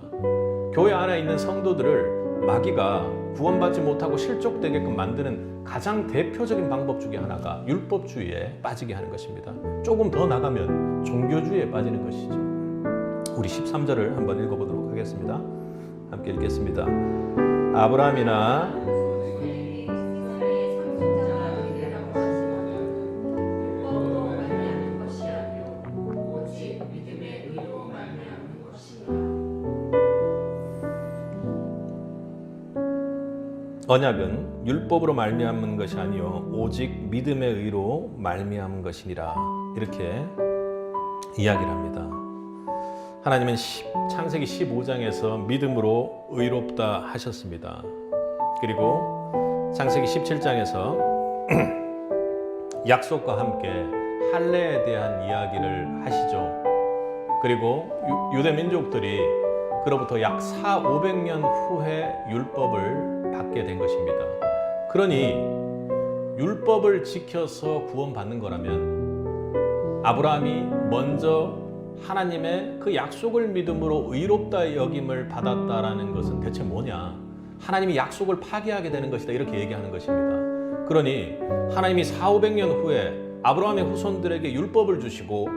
교회 안에 있는 성도들을 마귀가 구원받지 못하고 실족되게끔 만드는 가장 대표적인 방법 중에 하나가 율법주의에 빠지게 하는 것입니다. 조금 더 나가면 종교주의에 빠지는 것이죠. 우리 13절을 한번 읽어보도록 하겠습니다. 함께 읽겠습니다. 아브라함이나 언약은 율법으로 말미암은 것이 아니요 오직 믿음의 의로 말미암은 것이니라 이렇게 이야기를 합니다. 하나님은 창세기 15장에서 믿음으로 의롭다 하셨습니다. 그리고 창세기 17장에서 약속과 함께 할례에 대한 이야기를 하시죠. 그리고 유대 민족들이 그로부터 약 400~500년 후에 율법을 받게 된 것입니다. 그러니 율법을 지켜서 구원받는 거라면 아브라함이 먼저 하나님의 그 약속을 믿음으로 의롭다 여김을 받았다라는 것은 대체 뭐냐? 하나님이 약속을 파기하게 되는 것이다 이렇게 얘기하는 것입니다. 그러니 하나님이 400~500년 후에 아브라함의 후손들에게 율법을 주시고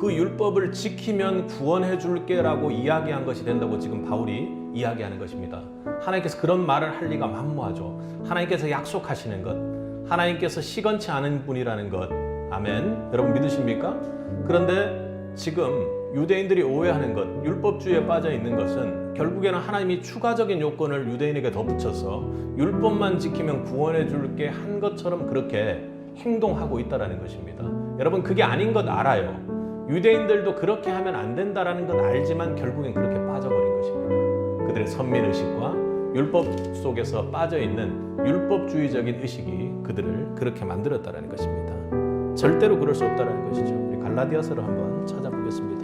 그 율법을 지키면 구원해 줄게 라고 이야기한 것이 된다고 지금 바울이 이야기하는 것입니다. 하나님께서 그런 말을 할 리가 만무하죠. 하나님께서 약속하시는 것, 하나님께서 시건치 않은 분이라는 것, 아멘. 여러분 믿으십니까? 그런데 지금 유대인들이 오해하는 것, 율법주의에 빠져 있는 것은 결국에는 하나님이 추가적인 요건을 유대인에게 덧붙여서 율법만 지키면 구원해 줄게 한 것처럼 그렇게 행동하고 있다는 것입니다. 여러분, 그게 아닌 것 알아요. 유대인들도 그렇게 하면 안 된다는 건 알지만 결국엔 그렇게 빠져버린 것입니다. 그들의 선민의식과 율법 속에서 빠져있는 율법주의적인 의식이 그들을 그렇게 만들었다는 것입니다. 절대로 그럴 수 없다는 것이죠. 우리 갈라디아서를 한번 찾아보겠습니다.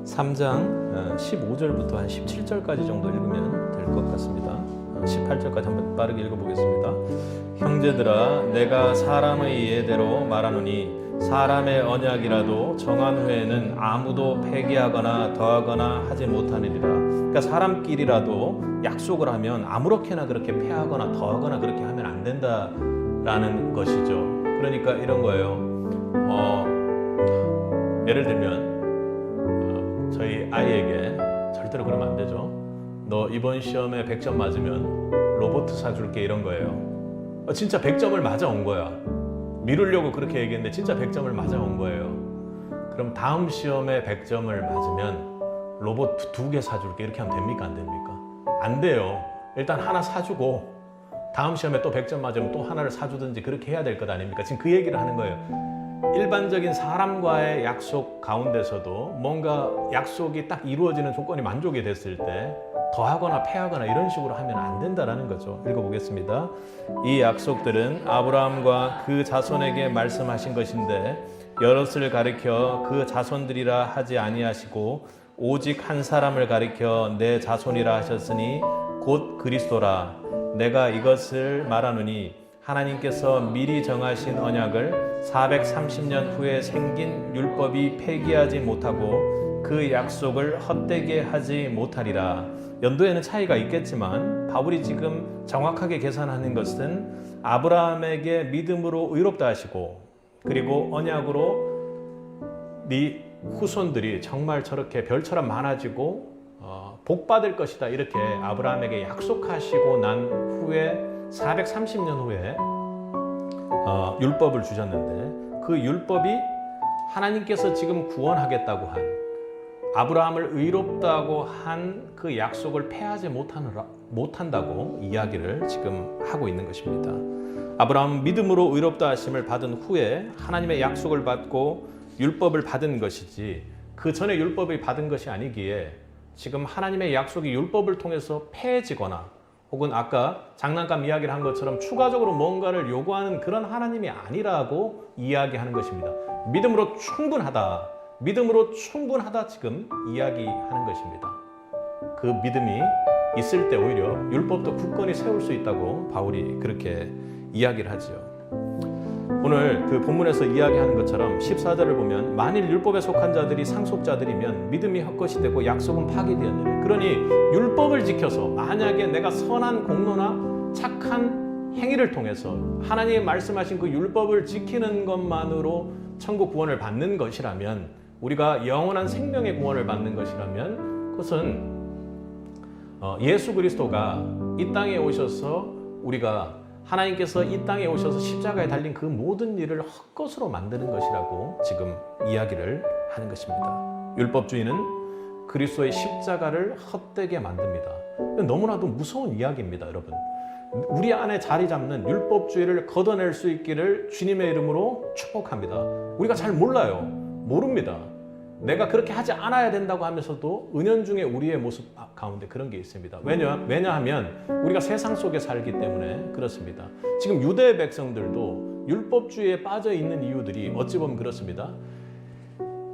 삼 장 15절부터 한 17절까지 정도 읽으면 될 것 같습니다. 18절까지 한번 빠르게 읽어보겠습니다. 형제들아, 내가 사람의 예대로 말하노니 사람의 언약이라도 정한 후에는 아무도 폐기하거나 더하거나 하지 못하느니라. 그러니까 사람끼리라도 약속을 하면 아무렇게나 그렇게 폐하거나 더하거나 그렇게 하면 안 된다라는 것이죠. 그러니까 이런 거예요. 예를 들면 저희 아이에게 절대로 그러면 안 되죠. 너 이번 시험에 100점 맞으면 로봇 사줄게, 이런 거예요. 진짜 100점을 맞아온 거야. 미루려고 그렇게 얘기했는데 진짜 100점을 맞아온 거예요. 그럼 다음 시험에 100점을 맞으면 로봇 2개 사줄게, 이렇게 하면 됩니까? 안 됩니까? 안 돼요. 일단 하나 사주고 다음 시험에 또 100점 맞으면 또 하나를 사주든지 그렇게 해야 될 것 아닙니까? 지금 그 얘기를 하는 거예요. 일반적인 사람과의 약속 가운데서도 뭔가 약속이 딱 이루어지는 조건이 만족이 됐을 때 더하거나 패하거나 이런 식으로 하면 안 된다는 거죠. 읽어보겠습니다. 이 약속들은 아브라함과 그 자손에게 말씀하신 것인데 여럿을 가리켜 그 자손들이라 하지 아니하시고 오직 한 사람을 가리켜 내 자손이라 하셨으니 곧 그리스도라. 내가 이것을 말하노니 하나님께서 미리 정하신 언약을 430년 후에 생긴 율법이 폐기하지 못하고 그 약속을 헛되게 하지 못하리라. 연도에는 차이가 있겠지만 바울이 지금 정확하게 계산하는 것은 아브라함에게 믿음으로 의롭다 하시고 그리고 언약으로 네 후손들이 정말 저렇게 별처럼 많아지고 복 받을 것이다, 이렇게 아브라함에게 약속하시고 난 후에 430년 후에 율법을 주셨는데 그 율법이 하나님께서 지금 구원하겠다고 한, 아브라함을 의롭다고 한 그 약속을 폐하지 못한다고 이야기를 지금 하고 있는 것입니다. 아브라함은 믿음으로 의롭다 하심을 받은 후에 하나님의 약속을 받고 율법을 받은 것이지 그 전에 율법을 받은 것이 아니기에 지금 하나님의 약속이 율법을 통해서 폐해지거나 혹은 아까 장난감 이야기를 한 것처럼 추가적으로 뭔가를 요구하는 그런 하나님이 아니라고 이야기하는 것입니다. 믿음으로 충분하다 지금 이야기하는 것입니다. 그 믿음이 있을 때 오히려 율법도 굳건히 세울 수 있다고 바울이 그렇게 이야기를 하죠. 오늘 그 본문에서 이야기하는 것처럼 14절을 보면 만일 율법에 속한 자들이 상속자들이면 믿음이 헛것이 되고 약속은 파기되었느니라. 그러니 율법을 지켜서 만약에 내가 선한 공로나 착한 행위를 통해서 하나님이 말씀하신 그 율법을 지키는 것만으로 천국 구원을 받는 것이라면, 우리가 영원한 생명의 구원을 받는 것이라면 그것은 예수 그리스도가 이 땅에 오셔서 우리가 하나님께서 이 땅에 오셔서 십자가에 달린 그 모든 일을 헛것으로 만드는 것이라고 지금 이야기를 하는 것입니다. 율법주의는 그리스도의 십자가를 헛되게 만듭니다. 너무나도 무서운 이야기입니다, 여러분. 우리 안에 자리 잡는 율법주의를 걷어낼 수 있기를 주님의 이름으로 축복합니다. 우리가 잘 모릅니다. 내가 그렇게 하지 않아야 된다고 하면서도 은연중에 우리의 모습 가운데 그런 게 있습니다. 왜냐하면 우리가 세상 속에 살기 때문에 그렇습니다. 지금 유대 백성들도 율법주의에 빠져 있는 이유들이 어찌 보면 그렇습니다.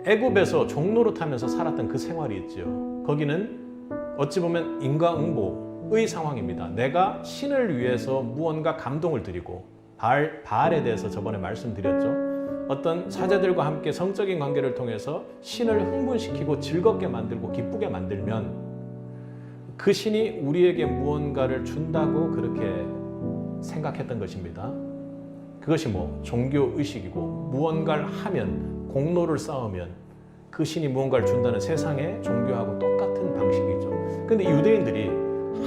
애굽에서 종노릇하면서 살았던 그 생활이 있죠. 거기는 어찌 보면 인과응보의 상황입니다. 내가 신을 위해서 무언가 감동을 드리고, 바알에 대해서 저번에 말씀드렸죠. 어떤 사제들과 함께 성적인 관계를 통해서 신을 흥분시키고 즐겁게 만들고 기쁘게 만들면 그 신이 우리에게 무언가를 준다고 그렇게 생각했던 것입니다. 그것이 뭐 종교의식이고 무언가를 하면 공로를 쌓으면 그 신이 무언가를 준다는 세상의 종교하고 똑같은 방식이죠. 그런데 유대인들이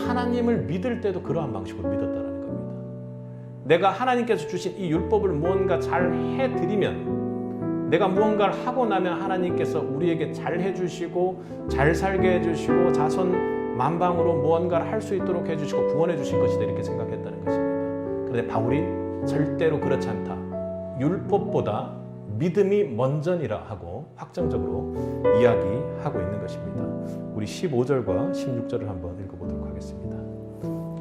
하나님을 믿을 때도 그러한 방식으로 믿었다는 겁니다. 내가 하나님께서 주신 이 율법을 무언가 잘 해드리면, 내가 무언가를 하고 나면 하나님께서 우리에게 잘 해주시고 잘 살게 해주시고 자손 만방으로 무언가를 할 수 있도록 해주시고 구원해 주실 것이다, 이렇게 생각했다는 것입니다. 그런데 바울이 절대로 그렇지 않다, 율법보다 믿음이 먼저니라 하고 확정적으로 이야기하고 있는 것입니다. 우리 15절과 16절을 한번 읽어보도록 하겠습니다.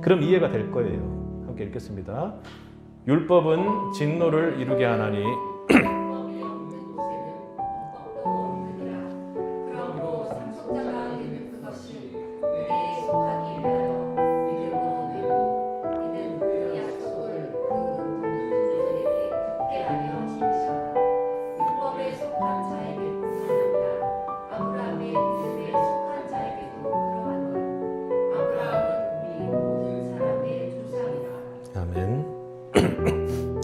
그럼 이해가 될 거예요. 함께 읽겠습니다. 율법은 진노를 이루게 하나니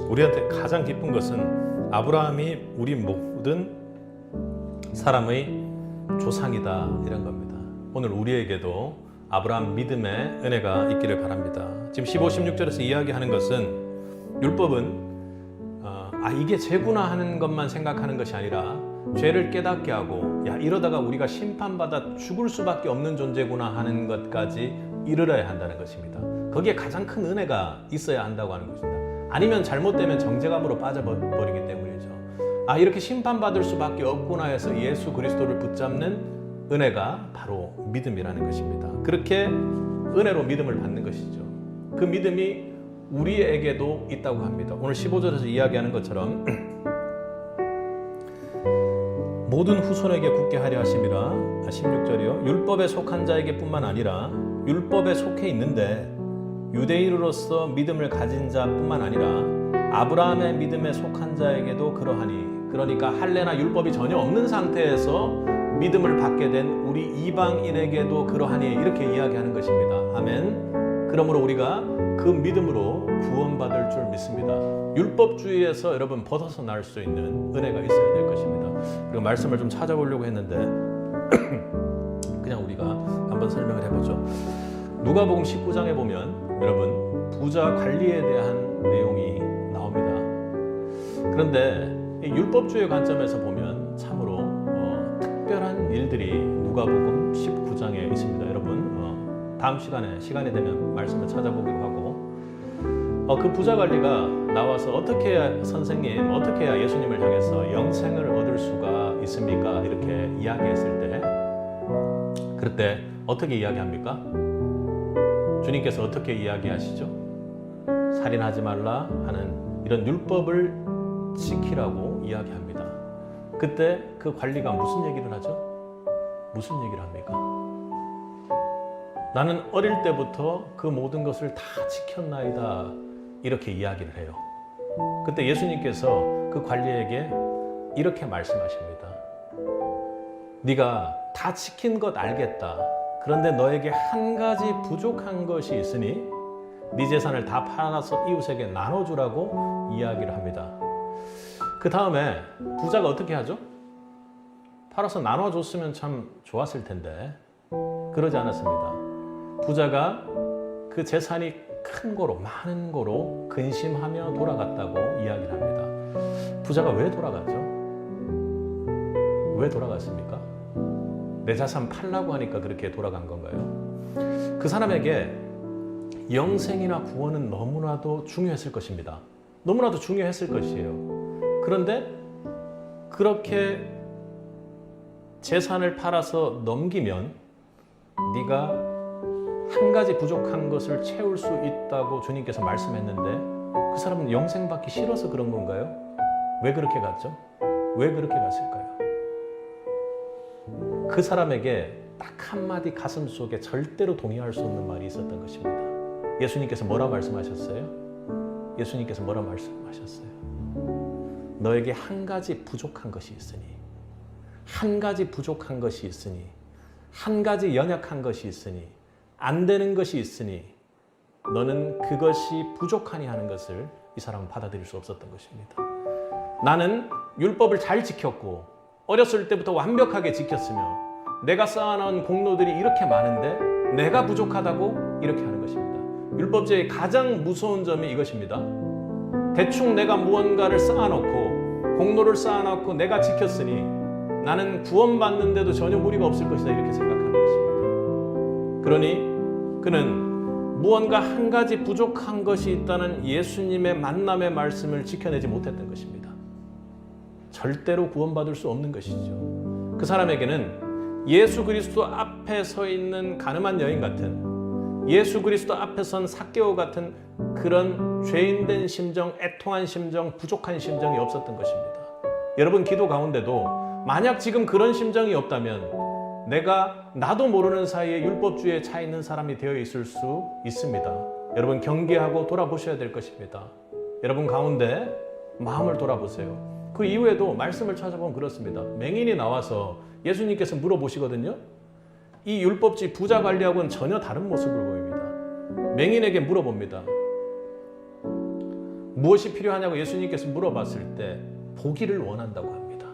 우리한테 가장 기쁜 것은 아브라함이 우리 모든 사람의 조상이다, 이런 겁니다. 오늘 우리에게도 아브라함 믿음의 은혜가 있기를 바랍니다. 지금 15, 16절에서 이야기하는 것은 율법은 이게 죄구나 하는 것만 생각하는 것이 아니라 죄를 깨닫게 하고 이러다가 우리가 심판받아 죽을 수밖에 없는 존재구나 하는 것까지 이르러야 한다는 것입니다. 거기에 가장 큰 은혜가 있어야 한다고 하는 것입니다. 아니면 잘못되면 정죄감으로 빠져버리기 때문이죠. 이렇게 심판받을 수밖에 없구나 해서 예수 그리스도를 붙잡는 은혜가 바로 믿음이라는 것입니다. 그렇게 은혜로 믿음을 받는 것이죠. 그 믿음이 우리에게도 있다고 합니다. 오늘 15절에서 이야기하는 것처럼 모든 후손에게 굳게 하려 하심이라. 16절이요. 율법에 속한 자에게 뿐만 아니라 율법에 속해 있는데 유대인으로서 믿음을 가진 자뿐만 아니라 아브라함의 믿음에 속한 자에게도 그러하니. 그러니까 할례나 율법이 전혀 없는 상태에서 믿음을 받게 된 우리 이방인에게도 그러하니, 이렇게 이야기하는 것입니다. 아멘. 그러므로 우리가 그 믿음으로 구원받을 줄 믿습니다. 율법주의에서 여러분 벗어날 수 있는 은혜가 있어야 될 것입니다. 그리고 말씀을 좀 찾아보려고 했는데 그냥 우리가 한번 설명을 해보죠. 누가복음 19장에 보면 여러분 부자 관리에 대한 내용이 나옵니다. 그런데 이 율법주의 관점에서 보면 참으로 특별한 일들이 누가복음 19장에 있습니다. 여러분 다음 시간이 되면 말씀을 찾아보기로 하고, 그 부자 관리가 나와서 어떻게 해야 선생님, 어떻게 해야 예수님을 향해서 영생을 얻을 수가 있습니까? 이렇게 이야기했을 때, 그럴 때 어떻게 이야기합니까? 주님께서 어떻게 이야기하시죠? 살인하지 말라 하는 이런 율법을 지키라고 이야기합니다. 그때 그 관리가 무슨 얘기를 하죠? 무슨 얘기를 합니까? 나는 어릴 때부터 그 모든 것을 다 지켰나이다, 이렇게 이야기를 해요. 그때 예수님께서 그 관리에게 이렇게 말씀하십니다. 네가 다 지킨 것 알겠다. 그런데 너에게 한 가지 부족한 것이 있으니 네 재산을 다 팔아서 이웃에게 나눠주라고 이야기를 합니다. 그 다음에 부자가 어떻게 하죠? 팔아서 나눠줬으면 참 좋았을 텐데 그러지 않았습니다. 부자가 그 재산이 큰 거로, 많은 거로 근심하며 돌아갔다고 이야기를 합니다. 부자가 왜 돌아갔죠? 왜 돌아갔습니까? 내 자산 팔라고 하니까 그렇게 돌아간 건가요? 그 사람에게 영생이나 구원은 너무나도 중요했을 것입니다. 너무나도 중요했을 것이에요. 그런데 그렇게 재산을 팔아서 넘기면 네가 한 가지 부족한 것을 채울 수 있다고 주님께서 말씀했는데 그 사람은 영생 받기 싫어서 그런 건가요? 왜 그렇게 갔죠? 왜 그렇게 갔을까요? 그 사람에게 딱 한마디 가슴 속에 절대로 동의할 수 없는 말이 있었던 것입니다. 예수님께서 뭐라 말씀하셨어요? 예수님께서 뭐라 말씀하셨어요? 너에게 한 가지 부족한 것이 있으니, 한 가지 부족한 것이 있으니, 한 가지 연약한 것이 있으니, 안 되는 것이 있으니 너는 그것이 부족하니 하는 것을 이 사람은 받아들일 수 없었던 것입니다. 나는 율법을 잘 지켰고 어렸을 때부터 완벽하게 지켰으며 내가 쌓아놓은 공로들이 이렇게 많은데 내가 부족하다고 이렇게 하는 것입니다. 율법주의의 가장 무서운 점이 이것입니다. 대충 내가 무언가를 쌓아놓고 공로를 쌓아놓고 내가 지켰으니 나는 구원받는데도 전혀 무리가 없을 것이다 이렇게 생각하는 것입니다. 그러니 그는 무언가 한 가지 부족한 것이 있다는 예수님의 만남의 말씀을 지켜내지 못했던 것입니다. 절대로 구원받을 수 없는 것이죠. 그 사람에게는 예수 그리스도 앞에 서 있는 가늠한 여인 같은, 예수 그리스도 앞에 선 삭개오 같은 그런 죄인된 심정, 애통한 심정, 부족한 심정이 없었던 것입니다. 여러분 기도 가운데도 만약 지금 그런 심정이 없다면 내가 나도 모르는 사이에 율법주의에 차 있는 사람이 되어 있을 수 있습니다. 여러분 경계하고 돌아보셔야 될 것입니다. 여러분 가운데 마음을 돌아보세요. 그 이후에도 말씀을 찾아보면 그렇습니다. 맹인이 나와서 예수님께서 물어보시거든요. 이 율법주의 부자 관리하고는 전혀 다른 모습을 보입니다. 맹인에게 물어봅니다. 무엇이 필요하냐고 예수님께서 물어봤을 때 보기를 원한다고 합니다.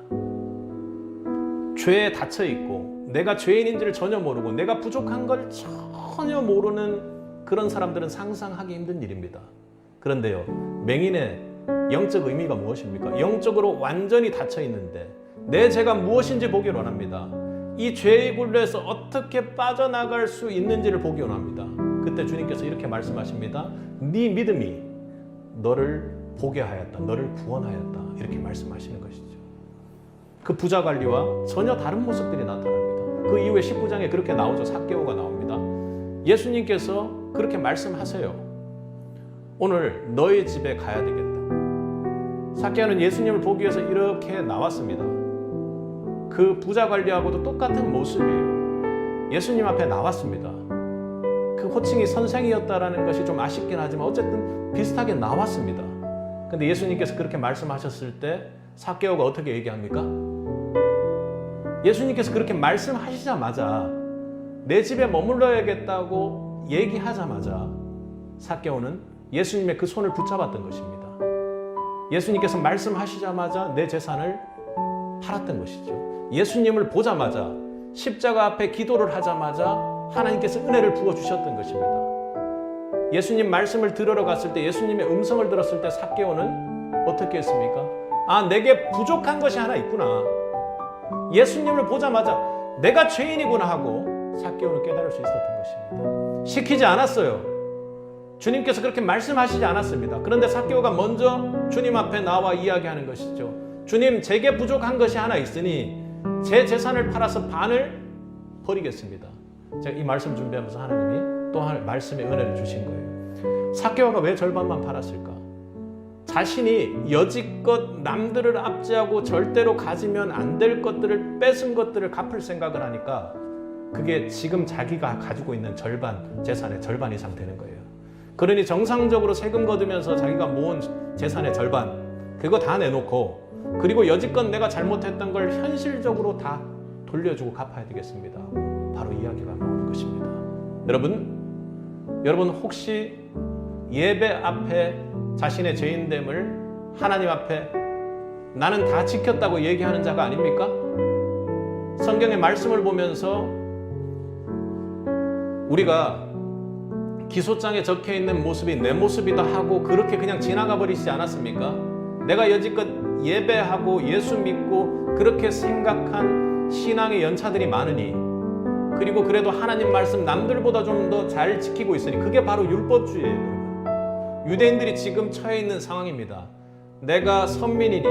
죄에 닫혀 있고 내가 죄인인지를 전혀 모르고 내가 부족한 걸 전혀 모르는 그런 사람들은 상상하기 힘든 일입니다. 그런데요, 맹인의 영적 의미가 무엇입니까? 영적으로 완전히 닫혀 있는데 내 죄가 무엇인지 보기 원합니다. 이 죄의 굴레에서 어떻게 빠져나갈 수 있는지를 보기 원합니다. 그때 주님께서 이렇게 말씀하십니다. 네 믿음이 너를 보게 하였다. 너를 구원하였다. 이렇게 말씀하시는 것이죠. 그 부자 관리와 전혀 다른 모습들이 나타납니다. 그 이후에 19장에 그렇게 나오죠. 삭개오가 나옵니다. 예수님께서 그렇게 말씀하세요. 오늘 너의 집에 가야 되겠다. 삭개오는 예수님을 보기 위해서 이렇게 나왔습니다. 그 부자 관리하고도 똑같은 모습이에요. 예수님 앞에 나왔습니다. 그 호칭이 선생이었다라는 것이 좀 아쉽긴 하지만 어쨌든 비슷하게 나왔습니다. 근데 예수님께서 그렇게 말씀하셨을 때 삭개오가 어떻게 얘기합니까? 예수님께서 그렇게 말씀하시자마자 내 집에 머물러야겠다고 얘기하자마자 삭개오는 예수님의 그 손을 붙잡았던 것입니다. 예수님께서 말씀하시자마자 내 재산을 팔았던 것이죠. 예수님을 보자마자 십자가 앞에 기도를 하자마자 하나님께서 은혜를 부어주셨던 것입니다. 예수님 말씀을 들으러 갔을 때 예수님의 음성을 들었을 때 삭개오는 어떻게 했습니까? 아, 내게 부족한 것이 하나 있구나. 예수님을 보자마자 내가 죄인이구나 하고 삭개오는 깨달을 수 있었던 것입니다. 시키지 않았어요. 주님께서 그렇게 말씀하시지 않았습니다. 그런데 삭개오가 먼저 주님 앞에 나와 이야기하는 것이죠. 주님, 제게 부족한 것이 하나 있으니 제 재산을 팔아서 반을 버리겠습니다. 제가 이 말씀 준비하면서 하나님이 또 한 말씀의 은혜를 주신 거예요. 삭개오가 왜 절반만 팔았을까? 자신이 여지껏 남들을 압제하고 절대로 가지면 안 될 것들을 뺏은 것들을 갚을 생각을 하니까 그게 지금 자기가 가지고 있는 절반, 재산의 절반 이상 되는 거예요. 그러니 정상적으로 세금 거두면서 자기가 모은 재산의 절반 그거 다 내놓고 그리고 여지껏 내가 잘못했던 걸 현실적으로 다 돌려주고 갚아야 되겠습니다. 바로 이야기가 나오는 것입니다. 여러분 혹시 예배 앞에 자신의 죄인됨을 하나님 앞에 나는 다 지켰다고 얘기하는 자가 아닙니까? 성경의 말씀을 보면서 우리가 기소장에 적혀 있는 모습이 내 모습이다 하고 그렇게 그냥 지나가 버리지 않았습니까? 내가 여지껏 예배하고 예수 믿고 그렇게 생각한 신앙의 연차들이 많으니 그리고 그래도 하나님 말씀 남들보다 좀 더 잘 지키고 있으니 그게 바로 율법주의예요. 유대인들이 지금 처해 있는 상황입니다. 내가 선민이니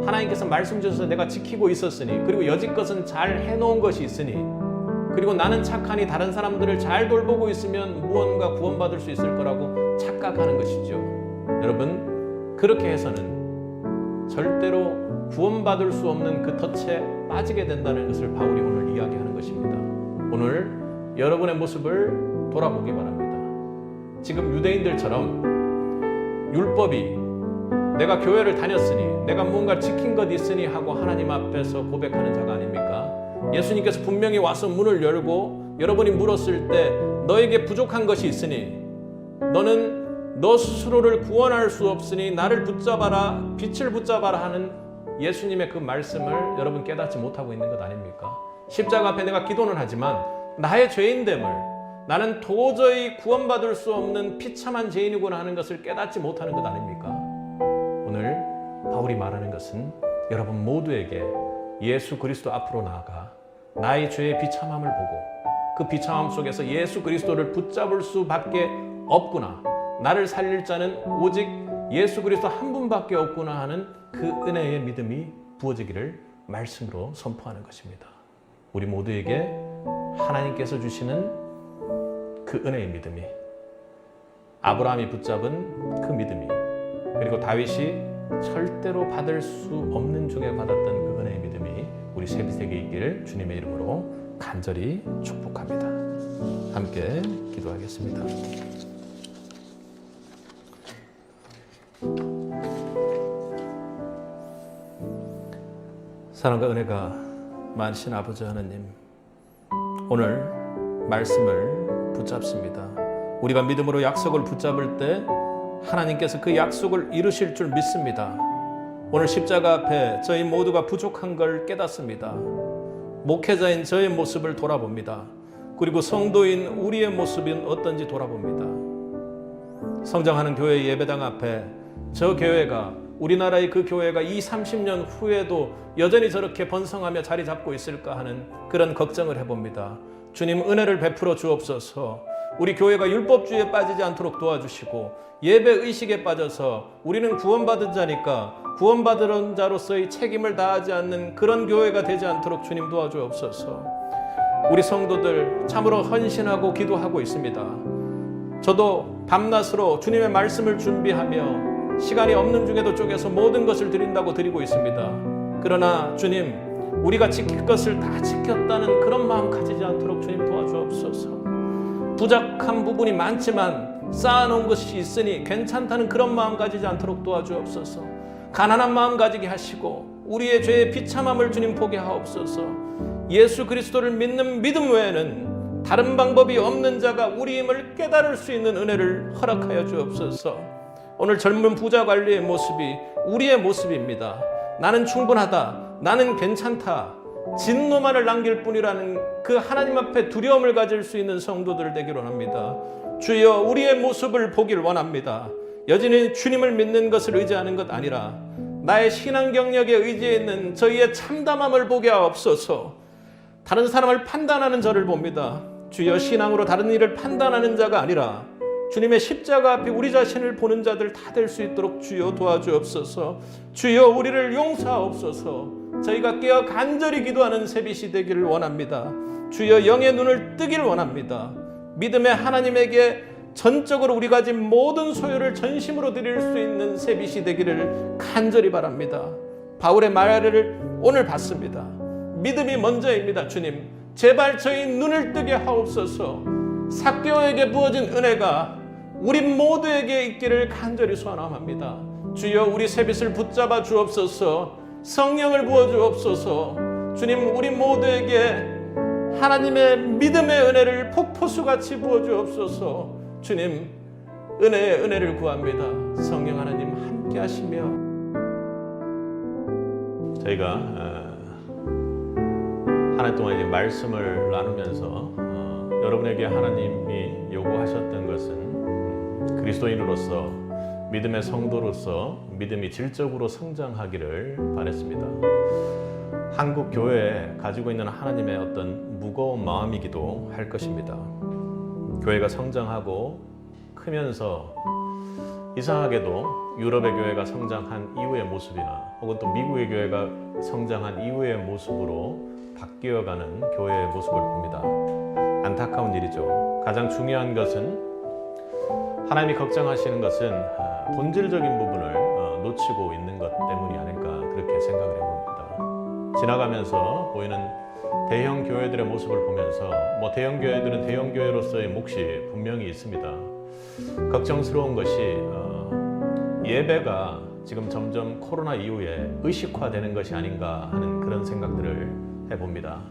하나님께서 말씀 주셔서 내가 지키고 있었으니 그리고 여지껏은 잘 해놓은 것이 있으니 그리고 나는 착하니 다른 사람들을 잘 돌보고 있으면 무언가 구원받을 수 있을 거라고 착각하는 것이죠. 여러분 그렇게 해서는 절대로 구원받을 수 없는 그 덫에 빠지게 된다는 것을 바울이 오늘 이야기하는 것입니다. 오늘 여러분의 모습을 돌아보기 바랍니다. 지금 유대인들처럼 율법이 내가 교회를 다녔으니 내가 무언가 지킨 것 있으니 하고 하나님 앞에서 고백하는 자가 아닙니까? 예수님께서 분명히 와서 문을 열고 여러분이 물었을 때 너에게 부족한 것이 있으니 너는 너 스스로를 구원할 수 없으니 나를 붙잡아라, 빛을 붙잡아라 하는 예수님의 그 말씀을 여러분 깨닫지 못하고 있는 것 아닙니까? 십자가 앞에 내가 기도는 하지만 나의 죄인됨을, 나는 도저히 구원받을 수 없는 비참한 죄인이구나 하는 것을 깨닫지 못하는 것 아닙니까? 오늘 바울이 말하는 것은 여러분 모두에게 예수 그리스도 앞으로 나아가 나의 죄의 비참함을 보고 그 비참함 속에서 예수 그리스도를 붙잡을 수밖에 없구나, 나를 살릴 자는 오직 예수 그리스도 한 분밖에 없구나 하는 그 은혜의 믿음이 부어지기를 말씀으로 선포하는 것입니다. 우리 모두에게 하나님께서 주시는 그 은혜의 믿음이, 아브라함이 붙잡은 그 믿음이, 그리고 다윗이 절대로 받을 수 없는 중에 받았던 그 은혜의 믿음이 우리 세비세계에 있기를 주님의 이름으로 간절히 축복합니다. 함께 기도하겠습니다. 사랑과 은혜가 많으신 아버지 하나님, 오늘 말씀을 붙잡습니다. 우리가 믿음으로 약속을 붙잡을 때 하나님께서 그 약속을 이루실 줄 믿습니다. 오늘 십자가 앞에 저희 모두가 부족한 걸 깨닫습니다. 목회자인 저의 모습을 돌아봅니다. 그리고 성도인 우리의 모습은 어떤지 돌아봅니다. 성장하는 교회 예배당 앞에 저 교회가, 우리나라의 그 교회가 30년 후에도 여전히 저렇게 번성하며 자리 잡고 있을까 하는 그런 걱정을 해봅니다. 주님, 은혜를 베풀어 주옵소서. 우리 교회가 율법주의에 빠지지 않도록 도와주시고, 예배 의식에 빠져서 우리는 구원받은 자니까 구원받은 자로서의 책임을 다하지 않는 그런 교회가 되지 않도록 주님 도와주옵소서. 우리 성도들 참으로 헌신하고 기도하고 있습니다. 저도 밤낮으로 주님의 말씀을 준비하며 시간이 없는 중에도 쪼개서 모든 것을 드린다고 드리고 있습니다. 그러나 주님, 우리가 지킬 것을 다 지켰다는 그런 마음 가지지 않도록 주님 도와주옵소서. 부족한 부분이 많지만 쌓아놓은 것이 있으니 괜찮다는 그런 마음 가지지 않도록 도와주옵소서. 가난한 마음 가지게 하시고 우리의 죄의 비참함을 주님 보게 하옵소서. 예수 그리스도를 믿는 믿음 외에는 다른 방법이 없는 자가 우리임을 깨달을 수 있는 은혜를 허락하여 주옵소서. 오늘 젊은 부자 관리의 모습이 우리의 모습입니다. 나는 충분하다, 나는 괜찮다, 진노만을 남길 뿐이라는 그 하나님 앞에 두려움을 가질 수 있는 성도들 되기를 원합니다. 주여, 우리의 모습을 보길 원합니다. 여전히 주님을 믿는 것을 의지하는 것 아니라 나의 신앙 경력에 의지해 있는 저희의 참담함을 보게 하옵소서. 다른 사람을 판단하는 저를 봅니다. 주여, 신앙으로 다른 일을 판단하는 자가 아니라 주님의 십자가 앞에 우리 자신을 보는 자들 다 될 수 있도록 주여 도와주옵소서. 주여, 우리를 용서하옵소서. 저희가 깨어 간절히 기도하는 새빛이 되기를 원합니다. 주여, 영의 눈을 뜨기를 원합니다. 믿음의 하나님에게 전적으로 우리 가진 모든 소유를 전심으로 드릴 수 있는 새빛이 되기를 간절히 바랍니다. 바울의 말을 오늘 봤습니다. 믿음이 먼저입니다. 주님, 제발 저희 눈을 뜨게 하옵소서. 삭개오에게 부어진 은혜가 우리 모두에게 있기를 간절히 소원합니다. 주여, 우리 새빛을 붙잡아 주옵소서. 성령을 부어 주옵소서. 주님, 우리 모두에게 하나님의 믿음의 은혜를 폭포수같이 부어 주옵소서. 주님, 은혜의 은혜를 구합니다. 성령 하나님 함께 하시며 저희가 한 해 동안 이제 말씀을 나누면서 여러분에게 하나님이 요구하셨던 것은 그리스도인으로서, 믿음의 성도로서 믿음이 질적으로 성장하기를 바랬습니다. 한국 교회에 가지고 있는 하나님의 어떤 무거운 마음이기도 할 것입니다. 교회가 성장하고 크면서 이상하게도 유럽의 교회가 성장한 이후의 모습이나 혹은 또 미국의 교회가 성장한 이후의 모습으로 바뀌어가는 교회의 모습을 봅니다. 안타까운 일이죠. 가장 중요한 것은 하나님이 걱정하시는 것은 본질적인 부분을 놓치고 있는 것 때문이 아닐까, 그렇게 생각을 해봅니다. 지나가면서 보이는 대형 교회들의 모습을 보면서 대형 교회들은 대형 교회로서의 몫이 분명히 있습니다. 걱정스러운 것이 예배가 지금 점점 코로나 이후에 의식화되는 것이 아닌가 하는 그런 생각들을 해봅니다.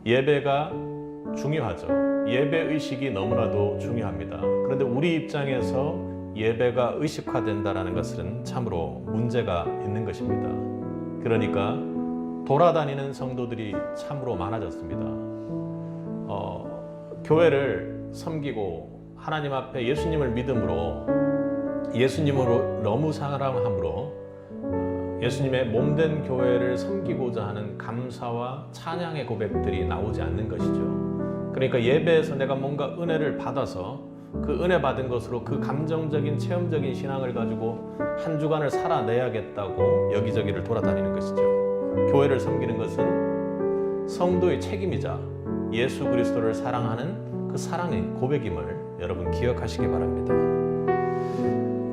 예배가 중요하죠. 예배 의식이 너무나도 중요합니다. 그런데 우리 입장에서 예배가 의식화된다는 것은 참으로 문제가 있는 것입니다. 그러니까 돌아다니는 성도들이 참으로 많아졌습니다. 교회를 섬기고 하나님 앞에 예수님을 믿음으로 예수님으로 너무 사랑함으로 예수님의 몸된 교회를 섬기고자 하는 감사와 찬양의 고백들이 나오지 않는 것이죠. 그러니까 예배에서 내가 뭔가 은혜를 받아서 그 은혜 받은 것으로 그 감정적인 체험적인 신앙을 가지고 한 주간을 살아내야겠다고 여기저기를 돌아다니는 것이죠. 교회를 섬기는 것은 성도의 책임이자 예수 그리스도를 사랑하는 그 사랑의 고백임을 여러분 기억하시기 바랍니다.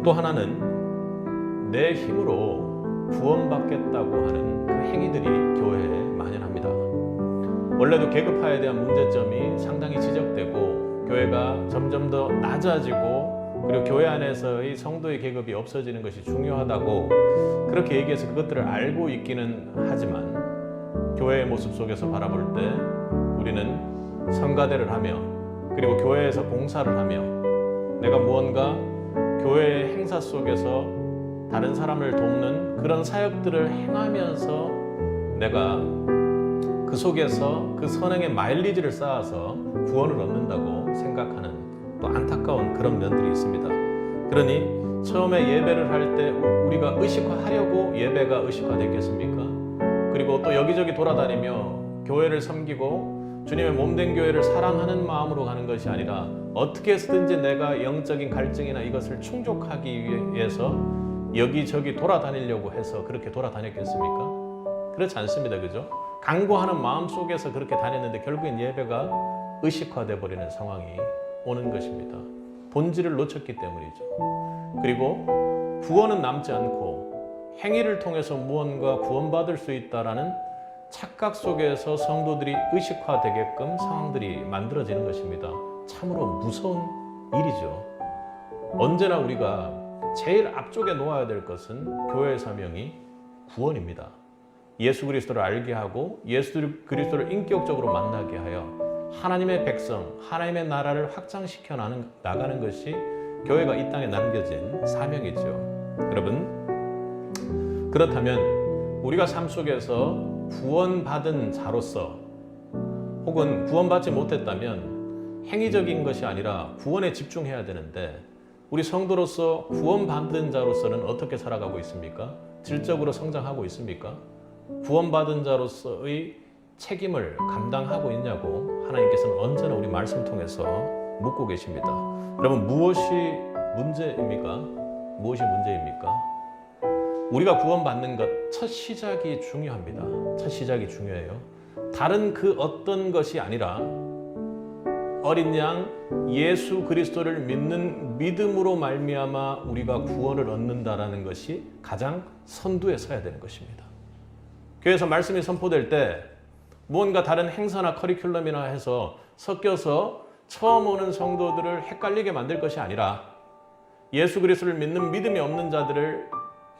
또 하나는 내 힘으로 구원받겠다고 하는 그 행위들이 교회에 만연합니다. 원래도 계급화에 대한 문제점이 상당히 지적되고 교회가 점점 더 낮아지고 그리고 교회 안에서의 성도의 계급이 없어지는 것이 중요하다고 그렇게 얘기해서 그것들을 알고 있기는 하지만 교회의 모습 속에서 바라볼 때 우리는 성가대를 하며 그리고 교회에서 봉사를 하며 내가 무언가 교회의 행사 속에서 다른 사람을 돕는 그런 사역들을 행하면서 내가 그 속에서 그 선행의 마일리지를 쌓아서 구원을 얻는다고 생각하는 또 안타까운 그런 면들이 있습니다. 그러니 처음에 예배를 할 때 우리가 의식화하려고 예배가 의식화됐겠습니까? 그리고 또 여기저기 돌아다니며 교회를 섬기고 주님의 몸된 교회를 사랑하는 마음으로 가는 것이 아니라 어떻게 해서든지 내가 영적인 갈증이나 이것을 충족하기 위해서 여기저기 돌아다니려고 해서 그렇게 돌아다녔겠습니까? 그렇지 않습니다. 그죠? 간구하는 마음 속에서 그렇게 다녔는데 결국엔 예배가 의식화돼 버리는 상황이 오는 것입니다. 본질을 놓쳤기 때문이죠. 그리고 구원은 남지 않고 행위를 통해서 무언가 구원받을 수 있다라는 착각 속에서 성도들이 의식화되게끔 상황들이 만들어지는 것입니다. 참으로 무서운 일이죠. 언제나 우리가 제일 앞쪽에 놓아야 될 것은 교회의 사명이 구원입니다. 예수 그리스도를 알게 하고 예수 그리스도를 인격적으로 만나게 하여 하나님의 백성, 하나님의 나라를 확장시켜 나가는 것이 교회가 이 땅에 남겨진 사명이죠. 여러분, 그렇다면 우리가 삶 속에서 구원받은 자로서 혹은 구원받지 못했다면 행위적인 것이 아니라 구원에 집중해야 되는데 우리 성도로서 구원받은 자로서는 어떻게 살아가고 있습니까? 질적으로 성장하고 있습니까? 구원받은 자로서의 책임을 감당하고 있냐고 하나님께서는 언제나 우리 말씀을 통해서 묻고 계십니다. 여러분, 무엇이 문제입니까? 무엇이 문제입니까? 우리가 구원받는 것, 첫 시작이 중요합니다. 첫 시작이 중요해요. 다른 그 어떤 것이 아니라 어린 양 예수 그리스도를 믿는 믿음으로 말미암아 우리가 구원을 얻는다라는 것이 가장 선두에 서야 되는 것입니다. 교회에서 말씀이 선포될 때 무언가 다른 행사나 커리큘럼이나 해서 섞여서 처음 오는 성도들을 헷갈리게 만들 것이 아니라 예수 그리스도를 믿는 믿음이 없는 자들을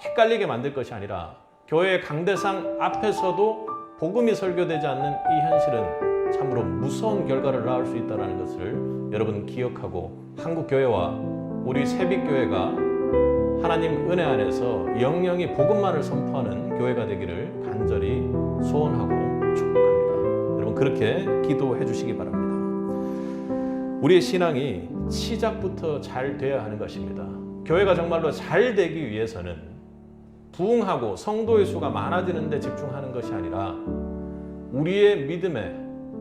헷갈리게 만들 것이 아니라 교회의 강대상 앞에서도 복음이 설교되지 않는 이 현실은 참으로 무서운 결과를 낳을 수 있다는 것을 여러분 기억하고 한국교회와 우리 새빛교회가 하나님 은혜 안에서 영영이 복음만을 선포하는 교회가 되기를 간절히 소원하고 축복합니다. 여러분 그렇게 기도해 주시기 바랍니다. 우리의 신앙이 시작부터 잘 돼야 하는 것입니다. 교회가 정말로 잘 되기 위해서는 부흥하고 성도의 수가 많아지는 데 집중하는 것이 아니라 우리의 믿음에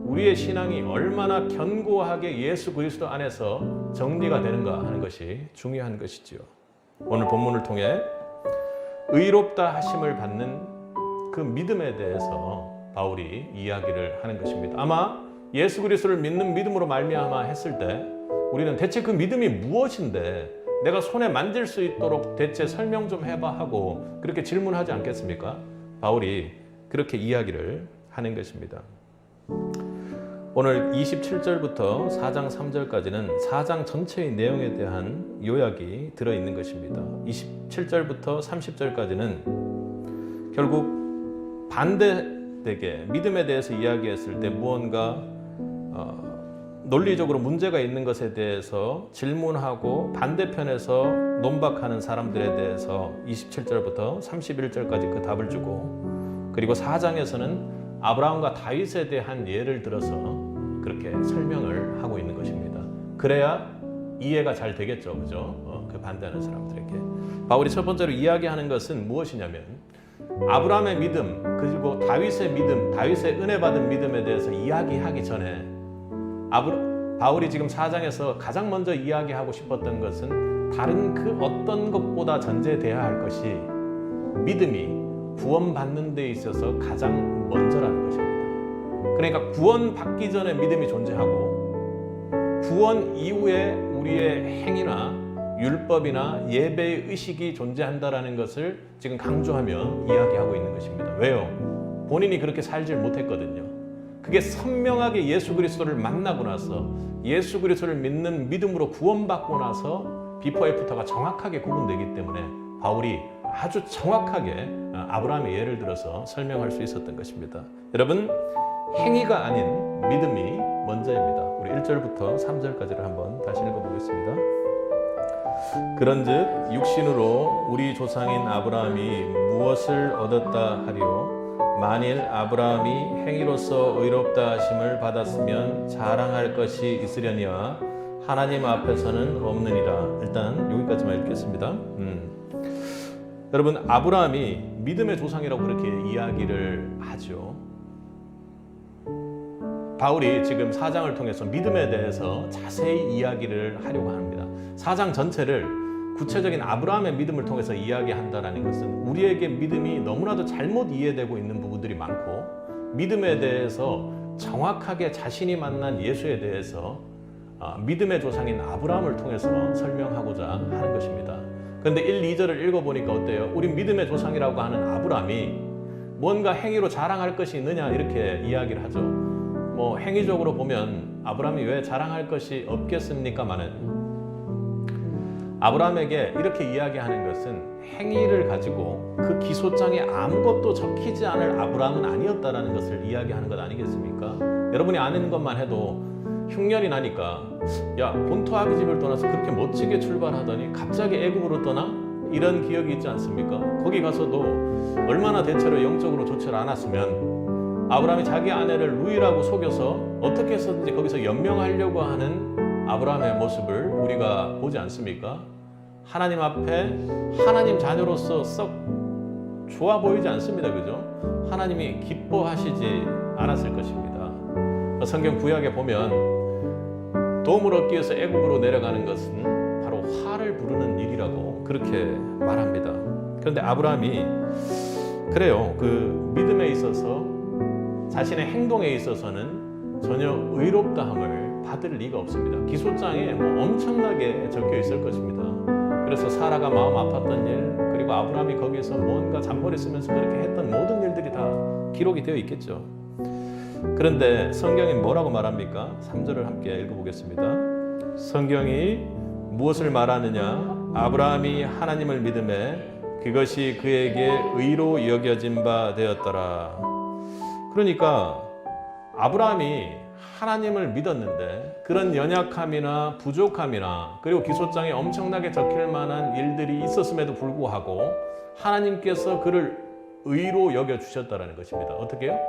우리의 신앙이 얼마나 견고하게 예수 그리스도 안에서 정리가 되는가 하는 것이 중요한 것이지요. 오늘 본문을 통해 의롭다 하심을 받는 그 믿음에 대해서 바울이 이야기를 하는 것입니다. 아마 예수 그리스도를 믿는 믿음으로 말미암아 했을 때 우리는 대체 그 믿음이 무엇인데 내가 손에 만질 수 있도록 대체 설명 좀 해봐 하고 그렇게 질문하지 않겠습니까? 바울이 그렇게 이야기를 하는 것입니다. 오늘 27절부터 4장 3절까지는 4장 전체의 내용에 대한 요약이 들어있는 것입니다. 27절부터 30절까지는 결국 반대되게 믿음에 대해서 이야기했을 때 무언가 논리적으로 문제가 있는 것에 대해서 질문하고 반대편에서 논박하는 사람들에 대해서 27절부터 31절까지 그 답을 주고, 그리고 4장에서는 아브라함과 다윗에 대한 예를 들어서 그렇게 설명을 하고 있는 것입니다. 그래야 이해가 잘 되겠죠, 그죠? 그 반대하는 사람들에게. 바울이 첫 번째로 이야기하는 것은 무엇이냐면, 아브라함의 믿음, 그리고 다윗의 믿음, 다윗의 은혜 받은 믿음에 대해서 이야기하기 전에 바울이 지금 4장에서 가장 먼저 이야기하고 싶었던 것은 다른 그 어떤 것보다 전제돼야 할 것이 믿음이 구원받는 데 있어서 가장 먼저라는 것입니다. 그러니까 구원받기 전에 믿음이 존재하고, 구원 이후에 우리의 행위나 율법이나 예배의 의식이 존재한다라는 것을 지금 강조하며 이야기하고 있는 것입니다. 왜요? 본인이 그렇게 살질 못했거든요. 그게 선명하게 예수 그리스도를 만나고 나서, 예수 그리스도를 믿는 믿음으로 구원받고 나서 비포 애프터가 정확하게 구분되기 때문에 바울이 아주 정확하게 아브라함의 예를 들어서 설명할 수 있었던 것입니다. 여러분, 행위가 아닌 믿음이 먼저입니다. 우리 1절부터 3절까지를 한번 다시 읽어보겠습니다. 그런즉 육신으로 우리 조상인 아브라함이 무엇을 얻었다 하리요? 만일 아브라함이 행위로서 의롭다 하심을 받았으면 자랑할 것이 있으려니와 하나님 앞에서는 없느니라. 일단 여기까지만 읽겠습니다. 여러분, 아브라함이 믿음의 조상이라고 그렇게 이야기를 하죠. 바울이 지금 4장을 통해서 믿음에 대해서 자세히 이야기를 하려고 합니다. 4장 전체를 구체적인 아브라함의 믿음을 통해서 이야기한다는 것은 우리에게 믿음이 너무나도 잘못 이해되고 있는 부분들이 많고, 믿음에 대해서 정확하게 자신이 만난 예수에 대해서 믿음의 조상인 아브라함을 통해서 설명하고자 하는 것입니다. 그런데 1, 2절을 읽어보니까 어때요? 우리 믿음의 조상이라고 하는 아브라함이 뭔가 행위로 자랑할 것이 있느냐 이렇게 이야기를 하죠. 뭐 행위적으로 보면 아브라함이 왜 자랑할 것이 없겠습니까마는, 아브라함에게 이렇게 이야기하는 것은 행위를 가지고 그 기소장에 아무것도 적히지 않을 아브라함은 아니었다라는 것을 이야기하는 것 아니겠습니까? 여러분이 아는 것만 해도 흉년이 나니까, 야, 본토 아비 집을 떠나서 그렇게 멋지게 출발하더니 갑자기 애굽으로 떠나? 이런 기억이 있지 않습니까? 거기 가서도 얼마나 대체로 영적으로 좋지 않았으면 아브라함이 자기 아내를 루이라고 속여서 어떻게 해서든지 거기서 연명하려고 하는 아브라함의 모습을 우리가 보지 않습니까? 하나님 앞에 하나님 자녀로서 썩 좋아 보이지 않습니다. 그죠? 하나님이 기뻐하시지 않았을 것입니다. 성경 구약에 보면 도움을 얻기 위해서 애굽으로 내려가는 것은 바로 화를 부르는 일이라고 그렇게 말합니다. 그런데 아브라함이 그래요. 그 믿음에 있어서, 자신의 행동에 있어서는 전혀 의롭다함을 받을 리가 없습니다. 기소장에 엄청나게 적혀 있을 것입니다. 그래서 사라가 마음 아팠던 일, 그리고 아브라함이 거기에서 뭔가 잔머리 쓰면서 그렇게 했던 모든 일들이 다 기록이 되어 있겠죠. 그런데 성경이 뭐라고 말합니까? 3절을 함께 읽어보겠습니다. 성경이 무엇을 말하느냐? 아브라함이 하나님을 믿음에 그것이 그에게 의로 여겨진 바 되었더라. 그러니까 아브라함이 하나님을 믿었는데 그런 연약함이나 부족함이나 그리고 기소장에 엄청나게 적힐 만한 일들이 있었음에도 불구하고 하나님께서 그를 의로 여겨주셨다는 것입니다. 어떻게 해요?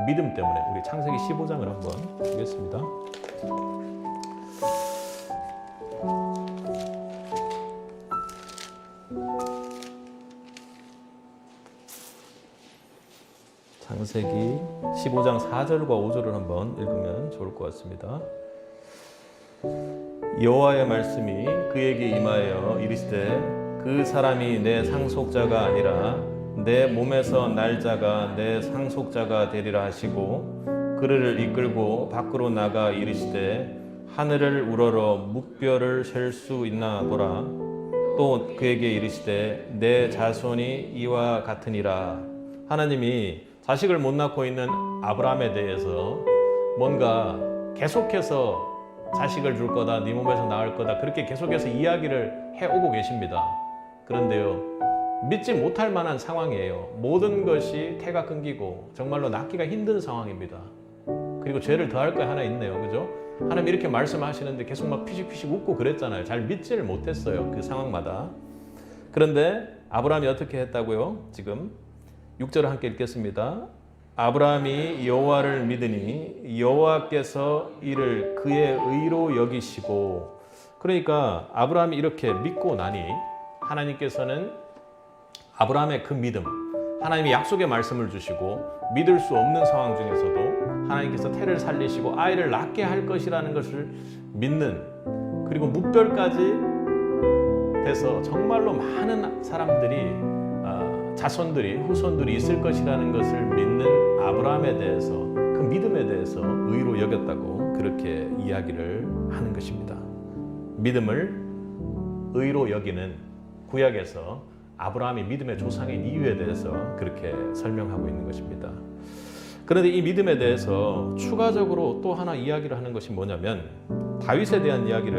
믿음 때문에. 우리 창세기 15장을 한번 보겠습니다. 창세기 15장 4절과 5절을 한번 읽으면 좋을 것 같습니다. 여호와의 말씀이 그에게 임하여 이르시되 그 사람이 내 상속자가 아니라 내 몸에서 날 자가 내 상속자가 되리라 하시고, 그를 이끌고 밖으로 나가 이르시되 하늘을 우러러 묵별을 셀 수 있나 보라. 또 그에게 이르시되 내 자손이 이와 같으니라. 하나님이 자식을 못 낳고 있는 아브라함에 대해서 뭔가 계속해서 자식을 줄 거다, 네 몸에서 낳을 거다, 그렇게 계속해서 이야기를 해오고 계십니다. 그런데요, 믿지 못할 만한 상황이에요. 모든 것이 태가 끊기고 정말로 낳기가 힘든 상황입니다. 그리고 죄를 더할 거 하나 있네요. 그죠? 하나님 이렇게 말씀하시는데 계속 막 피식피식 웃고 그랬잖아요. 잘 믿지를 못했어요. 그 상황마다. 그런데 아브라함이 어떻게 했다고요? 지금 6절을 함께 읽겠습니다. 아브라함이 여호와를 믿으니 여호와께서 이를 그의 의로 여기시고, 그러니까 아브라함이 이렇게 믿고 나니 하나님께서는 아브라함의 그 믿음, 하나님이 약속의 말씀을 주시고 믿을 수 없는 상황 중에서도 하나님께서 태를 살리시고 아이를 낳게 할 것이라는 것을 믿는, 그리고 묵별까지 돼서 정말로 많은 사람들이, 자손들이, 후손들이 있을 것이라는 것을 믿는 아브라함에 대해서, 그 믿음에 대해서 의로 여겼다고 그렇게 이야기를 하는 것입니다. 믿음을 의로 여기는 구약에서 아브라함이 믿음의 조상인 이유에 대해서 그렇게 설명하고 있는 것입니다. 그런데 이 믿음에 대해서 추가적으로 또 하나 이야기를 하는 것이 뭐냐면 다윗에 대한 이야기를